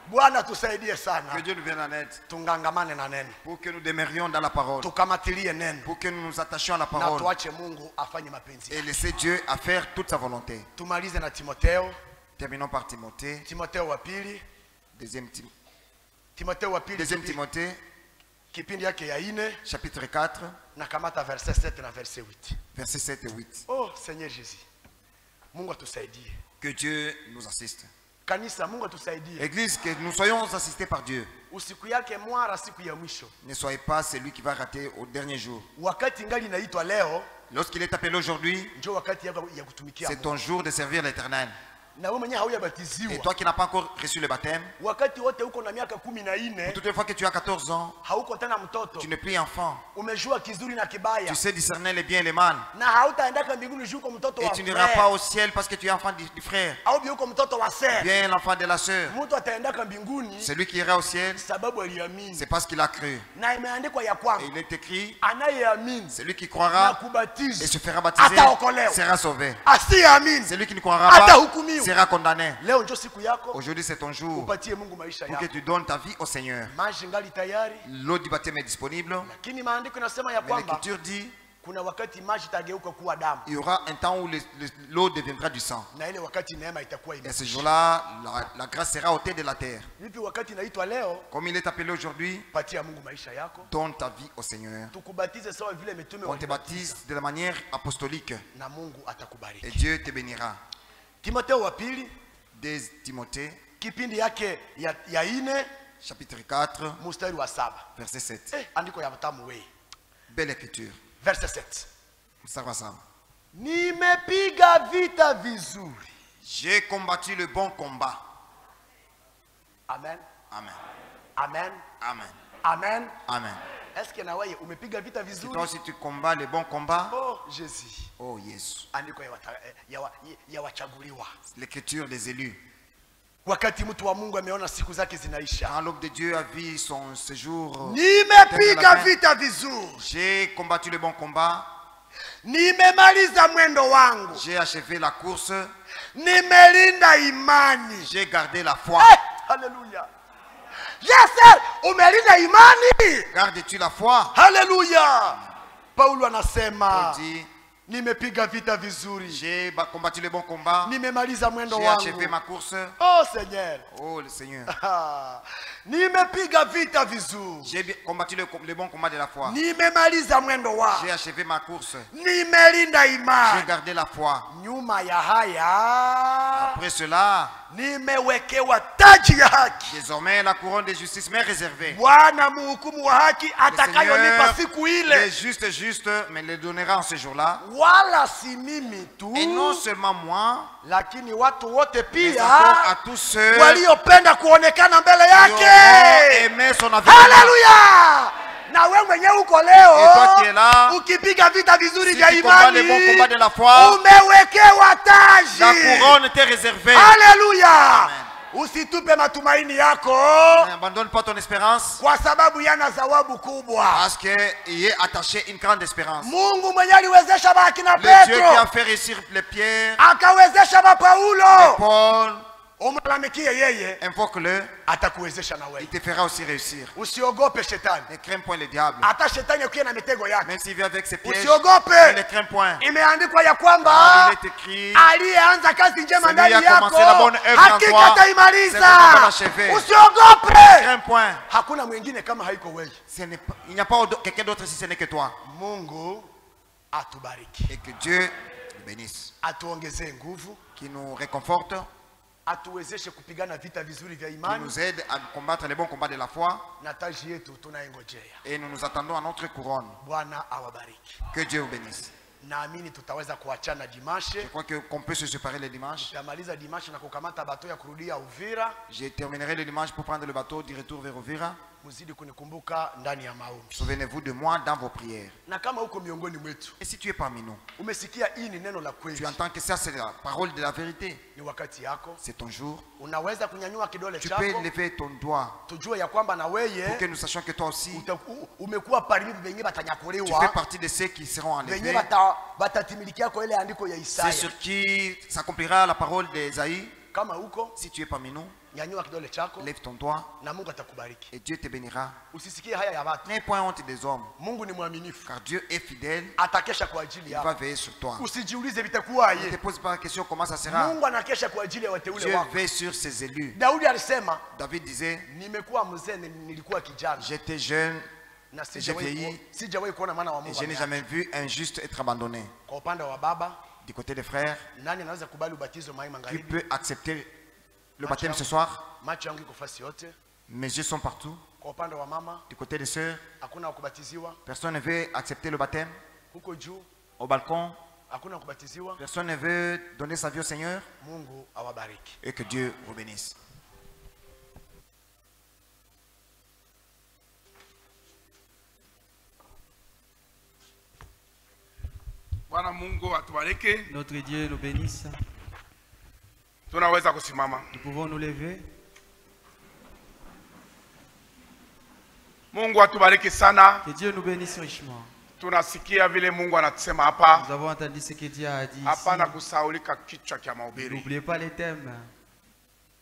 Bwana tusaidie sana. Que Dieu nous vienne en aide. Tungangamane na neno. Pour que nous demeurions dans la parole. Tukamatilie neno. Pour que nous nous attachions à la Na parole. tuache Mungu afanye mapenzi. Et laisser Dieu à faire toute sa volonté. Tumalize na Timotheo. Terminons par Timothée. Timotheo wa pili. Timotheo wa pili. Deuxième Timothée. Kipindi yake ya 4 Chapitre 4. na kamata verset 7 na verset 8. Versets 7 et 8. Oh Seigneur Jésus. Mungu atusaidie. Que Dieu nous assiste. Kanisa, Mungu atusaidie. Église, que nous soyons assistés par Dieu. Usiku yake mwara siku ya mwisho. Ne soyez pas celui qui va rater au dernier jour. Wakati ngali naitwa leo, Lorsqu'il est appelé aujourd'hui, ndio wakati yako ya kutumikia c'est Mungu. ton jour de servir l'Éternel. Na wewe mwenyewe Et hauyabatiziwa. toi qui n'as pas encore reçu le baptême, Wakati wote uko na miaka 14, toutes les fois que tu as 14 ans, hauko tena mtoto. tu n'es plus enfant. Umejua kizuri na kibaya. Tu sais discerner les biens et les mal. Na hautaendaka mbinguni juu uko mtoto Et wa tu n'iras pas frère. au ciel parce que tu es enfant du frère. Au bien uko mtoto wa sœur. Bien l'enfant de la sœur. Mtu ataendaka mbinguni Celui qui ira au ciel, sababu aliamini. c'est parce qu'il a cru. Na imeandikwa ya Et kwamba il est écrit, anayeamini celui qui na croira et kubatizwa se fera baptiser ataokolewa. sera sauvé. Asiyeamini Celui qui ne croira pas atahukumiwa. sera condamné. Leo ndio siku yako. Aujourd'hui, c'est ton jour Upatie Mungu maisha pour que yako. tu donnes ta vie au Seigneur. Maji ngali tayari, L'eau du baptême est disponible. lakini maandiko yanasema ya Mais kwamba l'Écriture dit, kuna wakati maji itageuka kuwa damu, il y aura un temps où l'eau deviendra du sang. na ile wakati neema itakuwa Et ce imekuja. jour-là, la grâce sera ôtée de la terre. Vipi wakati inaitwa leo? Comme il est appelé aujourd'hui, Patia Mungu maisha yako, donne ta vie au Seigneur. tukubatize sawa vile mitume On te baptise de la manière apostolique na Mungu et atakubariki. Dieu te bénira. Timotheo wa pili Dès Timothée, kipindi yake ya 4 chapitre 4, mstari wa 7. verset 7. Andiko ya mtamu we. Belle écriture. Verset 7. Ça va ça. Nimepiga vita vizuri. J'ai combattu le bon combat. Amen. Amen. Amen. Amen. Amen. Amen. Est-ce que na wewe umepiga vita Si toi vizuri? aussi tu combats le bon combat, Oh Jésus. oh Yesu. Andiko ya wachaguliwa. L'écriture des élus. Wakati mtu wa Mungu ameona siku zake zinaisha. Quand l'homme de Dieu a vu son séjour, Nimepiga vita vizuri. j'ai combattu le bon combat, Nimemaliza mwendo wangu. j'ai achevé la course, Nimelinda imani. j'ai gardé la foi. Hey, haleluya. Yes sir, umelinda imani. Gardes-tu la foi? Haleluya. Paulo anasema, On dit, nimepiga vita vizuri. j'ai combattu le bon combat, Nimemaliza mwendo j'ai achevé wangu. ma course. Oh Seigneur. Oh le Seigneur, Nimepiga vita vizuri. j'ai combattu le bon combat de la foi. Nimemaliza mwendo wangu. J'ai achevé ma course, Nimelinda j'ai imani. gardé la foi. Nyuma ya haya Après cela, nimewekewa taji ya haki. désormais la couronne de justice m'est réservée. Bwana mhukumu wa haki Le atakayonipa Seigneur, siku les ile, justes, mais les donnera en ce jour-là. wala si mimi tu, Et non seulement moi, lakini watu wote mais encore à pia tous ceux waliopenda kuonekana mbele qui auront yake. aimé son avènement. Haleluya! Na wewe mwenyewe uko Et toi qui es leo là, ukipiga vita vizuri si vya tu combats le imani, bon combat de la foi, umewekewa la taji. couronne t'est réservée. Haleluya! Amen. Usitupe matumaini yako N'abandonne pas ton espérance kwa sababu yana zawabu kubwa. parce qu'il y est attaché une grande espérance. Mungu mwenye aliwezesha bakina Le Dieu qui a Petro, fait réussir les pierres, akawezesha ba Paulo, Paul, Umlalamikie yeye, invoque-le, atakuwezesha na il wewe. te fera aussi réussir. Usiogope shetani. Ne crains point le diable. Hata shetani akiwa na mitego yake. Même s'il vient avec ses pièges, Usiogope. ne crains point. Imeandikwa ya Car kwamba il est écrit, aliyeanza kazi njema celui ndani a yako commencé la bonne œuvre en hakika toi, ataimaliza. c'est lui qui va l'achever. Ne Usiogope. crains point. Hakuna mwingine kama haiko wewe. Il n'y a pas quelqu'un d'autre si ce n'est que toi. Mungu atubariki. Et que Dieu nous bénisse. Atuongezee nguvu, Qui nous réconforte, atuwezeshe kupigana vita vizuri vya qui imani, nous aide à combattre les bons combats de la foi. na taji yetu tunaingojea. Et nous nous attendons à notre couronne. Bwana awabariki. Que Dieu vous bénisse. Naamini tutaweza kuachana dimashe. Je crois qu'on peut se séparer le dimanche. Tutamaliza dimashe na kukamata bato ya kurudia Uvira. Je terminerai le dimanche pour prendre le bateau du retour vers Uvira. Muzidi kunikumbuka ndani ya maombi. Souvenez-vous de moi dans vos prières. Na kama uko miongoni mwetu, Et si tu es parmi nous, umesikia hii ni neno la kweli, tu entends que ça c'est la parole de la vérité. ni wakati yako. C'est ton jour. Unaweza kunyanyua kidole Tu peux chako, lever ton doigt tujue ya kwamba na pour que weye nous sachions que toi aussi, umekuwa parmi venye tu fais batanyakuliwa, partie de ceux qui seront venye enlevés. batatimilikia kwa ile andiko ya C'est Isaya. sur qui s'accomplira la parole d'Ésaïe. Kama huko, Si tu es parmi nous, nyanyua kidole chako lève ton doigt na Mungu atakubariki. et Dieu te bénira. Usisikie haya ya watu. N'aie point honte des hommes, Mungu ni mwaminifu, car Dieu est fidèle. atakesha kwa ajili Il va yako. veiller sur toi. Usijiulize Ne te vitakuwaje. pose pas la question comment ça sera. Mungu anakesha kwa ajili ya wateule Dieu wako. veille sur ses élus. Daudi alisema, David disait, nimekuwa mzee, nilikuwa kijana j'étais jeune na j'ai vieilli. sijawahi kuona mwana wa et Mungu. je n'ai jamais vu un juste être abandonné. Kwa upande wa baba, Du côté des frères, nani anaweza kubali ubatizo mai qui magharibi? peut accepter le baptême ce soir? Macho yangu iko fasi yote. Mes yeux sont partout. Kwa upande wa mama, Du côté des sœurs, hakuna kubatiziwa. personne ne veut accepter le baptême. Huko juu Au balcon, hakuna kubatiziwa. personne ne veut donner sa vie au Seigneur. Mungu awabariki. Et que Dieu vous bénisse. Bwana Mungu atubariki. Notre Dieu nous bénisse. Tunaweza kusimama. Nous pouvons nous lever. Mungu atubariki sana. Que Dieu nous bénisse richement. Tunasikia vile Mungu anatusema hapa. Nous avons entendu ce que Dieu a dit Hapana ici. kusaulika kichwa cha mahubiri. N'oubliez pas les thèmes.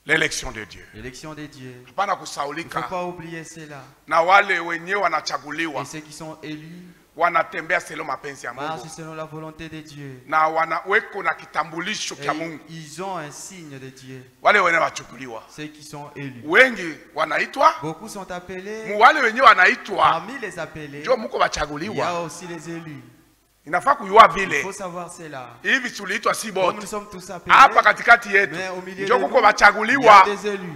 L'élection de Dieu. L'élection de Dieu. Hapana Il ne faut kusaulika pas oublier cela. na wale wenyewe Et wanachaguliwa ceux qui sont élus wanatembea selon mapenzi ya marchent Mungu selon la volonté de Dieu. na wanaweko na kitambulisho Et cha Mungu. ils ont un signe de Dieu. Wale wenyewe wachukuliwa Ceux qui sont élus. wengi wanaitwa Beaucoup sont appelés. wale wenyewe wanaitwa Parmi les appelés, ndio muko il y a wachaguliwa. aussi les élus. Inafaa kujua Il vile faut savoir cela. hivi tuliitwa si Comme nous bote sommes tous appelés, hapa katikati yetu, mais au milieu ndio de nous, kuko il y a wachaguliwa des élus.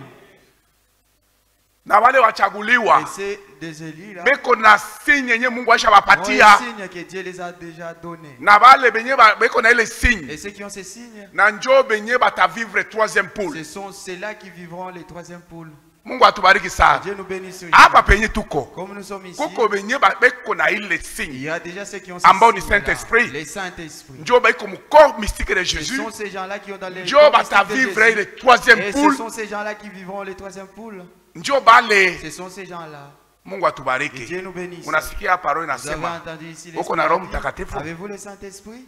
na wale Et wachaguliwa c'est des élus là. beko na signe yenye Mungu Ont aishawapatia un signe que Dieu les a déjà donné. na wale benye beko na ile signe Et ceux qui ont ces signes, na njo benye batavivre troisième poule. ce sont ceux-là qui vivront les troisième poules. Mungu atubariki sana. Dieu nous bénisse. Hapa penye tuko Comme nous sommes ici, kuko benye beko na ile il signe y a déjà ceux qui ont ces ambao ni signes-là. Saint-Esprit. Les Saint-Esprit. njo baiko mu corps mystique de Ce Jésus, sont ces gens-là qui ont dans les njo corps mystiques de batavivre Jésus. ile troisième Et ce poule, sont ces gens-là qui vivront les troisième poules. njo bale. Ce sont ces gens-là. Mungu Que atubariki. Dieu nous bénisse. Unasikia parole Vous avez inasema entendu ici uko na Roho l'Esprit. Mtakatifu. Avez-vous le Saint-Esprit?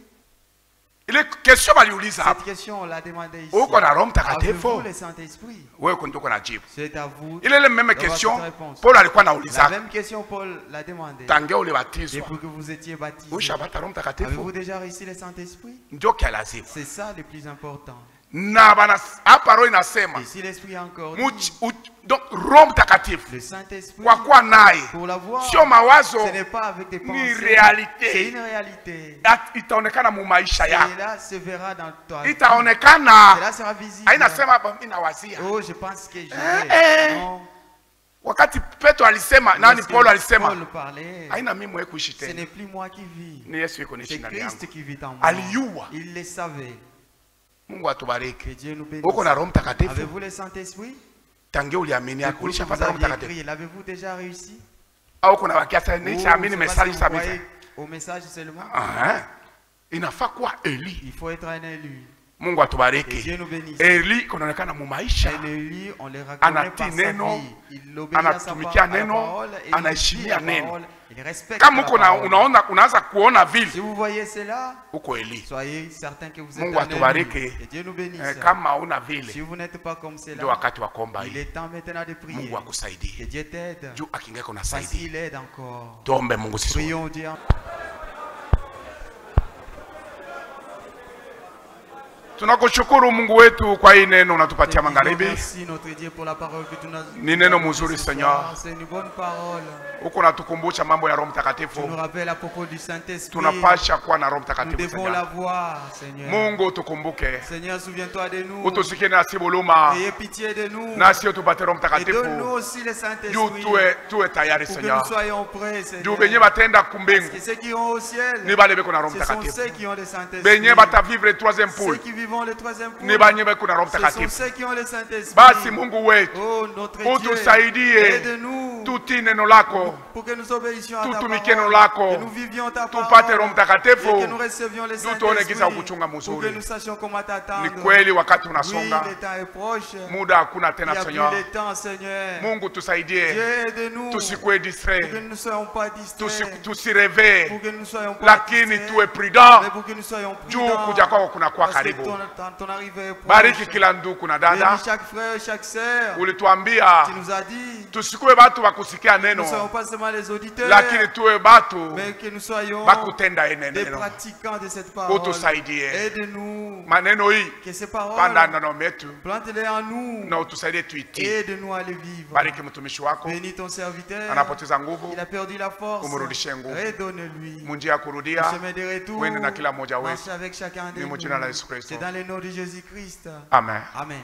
Ile question baliuliza Cette hapa, question, on l'a demandé ici. uko na Roho Avez-vous Mtakatifu? le Saint-Esprit? Wewe ndiko najibu C'est à vous. ile ile même d'avoir question. cette réponse. Paul alikuwa La anauliza même question, Paul l'a demandé. tangia ulibatizwa, Depuis que vous étiez baptisé, ushabata Roho avez-vous Mtakatifu? déjà réussi le Saint-Esprit? Ndio kia lazima. C'est ça le plus important. Na bana hapa roho inasema Et si l'Esprit a encore dit, donc Roho Mtakatifu le Saint-Esprit, kwa kuwa naye pour l'avoir, sio mawazo, ce n'est pas avec des ni pensées, c'est realite. une réalité. Itaonekana mu maisha Et yako, là, se verra dans toi. Et itaonekana. là, sera visible. Hainasema mimi nawazia. Oh, je pense que je Eh. vais. Non. Wakati Petro alisema, nani Lorsque Paulo alisema, Paul parlait, haina mimi mwe kuishi ce tena, n'est plus moi qui vis. ni Yesu yuko C'est nishi ndani yangu. Christ qui vit en moi. Aliyua. Il le savait. Mungu atubariki. Que Dieu nous bénisse. Uko na Roho Mtakatifu? Avez-vous le Saint-Esprit? Tangia uliamini yako Depuis que vous ulishapata Roho aviez Mtakatifu prié, l'avez-vous déjà réussi? au kuna wakia sasa Ou nishaamini c'est parce message que vous kabisa? croyez au message seulement? Inafaa kuwa Eli. Il faut être un élu. Mungu Que atubariki. Dieu nous bénisse. Eli kunaonekana mu maisha, Un élu, on le reconnaît anatii par sa neno, vie. Il obéit à sa anatumikia parole, neno, et il vit anaheshimia la neno. parole, Il respecte Kama la uko parole. unaanza kuona Si vile vous voyez cela, uko Eli. soyez certains que vous êtes Mungu un élu. atubariki. Que Dieu nous bénisse. Kama una Si vile vous n'êtes pas comme ndio cela, wakati wa kuomba il hii. est temps maintenant de prier. Mungu Que akusaidie. Dieu t'aide. Juu akingeko Parce nasaidia. qu'il aide encore. Tuombe Mungu sisi. wote. Prions Dieu. Tunakushukuru Mungu wetu kwa hii neno unatupatia magharibi. Merci notre Dieu pour la parole que tu nous as Ni neno mzuri ce Seigneur. soir. C'est une bonne parole. Huko natukumbusha mambo ya Roho Tu Mtakatifu. nous rappelles à propos du Saint-Esprit. Tunapasha kuwa na Roho Nous Mtakatifu devons Seigneur. l'avoir, Seigneur. Mungu utukumbuke. Seigneur, souviens-toi de nous. Utusikie nasi buluma. Ayez pitié de nous. Nasi utupate Roho Et donne-nous Mtakatifu. aussi le Juu Saint-Esprit. tuwe tayari Pour que Seigneur. nous soyons prêts, Juu Seigneur. benye batenda Parce kumbingu que ceux qui iront au ciel, ni bale beko na Roho ce sont Mtakatifu. ceux qui ont le Saint-Esprit. Benye batavivre troisième Ceux poule qui vivent le troisième ni poule, banye beko na Roho ce sont Mtakatifu. ceux qui ont le Saint-Esprit. Basi Mungu wetu Oh, notre Dieu, utusaidie aide-nous tutii neno lako, pour que nous obéissions à ta tutumikie neno parole, lako, que nous vivions ta tupate parole, Roho et que Mtakatifu. nous recevions le Juu tuone giza Saint-Esprit, kuchunga pour que mzuri. nous sachions comment t'attendre. Ni kweli wakati Oui, unasonga, le temps est proche. muda hakuna Il tena n'y a plus Seigneur. de temps, Seigneur. Mungu tusaidie, Dieu, aide-nous tusikue pour que distrait, nous ne soyons pas distraits, tusireve, pour que nous ne soyons pas lakini distraits, tuwe prudent mais pour que nous soyons juu prudents, kuja kwako kunakuwa parce que karibu. ton arrivée est proche. Bariki kila ndugu na dada. Bénis chaque frère, chaque sœur. Ulituambia Tu nous as dit, tusikue batu bakusikia nous ne neno, soyons pas seulement les auditeurs, lakini tuwe batu mais que nous soyons bakutenda des neno. pratiquants de cette parole. Utusaidie Aide-nous maneno hii, que ces paroles, panda ndani metu plante-les en nous. na utusaidie tuitii. Aide-nous à les vivre. Bariki mtumishi wako, Bénis ton serviteur. anapoteza nguvu, Il a perdu la force. umrudishie nguvu. Redonne-lui. Munjia ya Le kurudia chemin de retour. uende na kila mmoja Marche wetu. avec chacun de Ni nous. mu jina la Yesu Kristo. C'est dans le nom de Jésus-Christ. Amen. Amen.